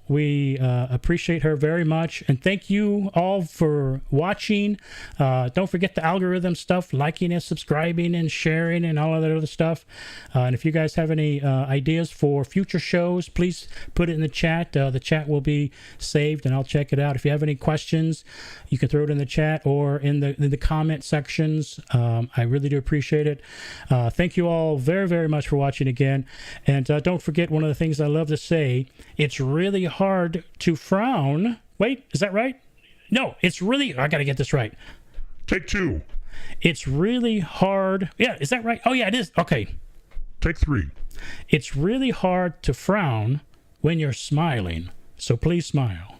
We appreciate her very much. And thank you all for watching. Don't forget the algorithm stuff, liking and subscribing and sharing and all of that other stuff. And if you guys have any ideas for future shows, please put it in the chat. The chat will be saved, and I'll check it out. If you have any questions, you can throw it in the chat or in the comment sections. I really do appreciate it. Thank you all very, very much for watching again. And don't forget, one of the things I love to say, it's really hard to frown. Wait, is that right? No, it's really, I got to get this right. Take two. It's really hard. Yeah, is that right? Oh, yeah, it is. Okay. Take three. It's really hard to frown when you're smiling. So please smile.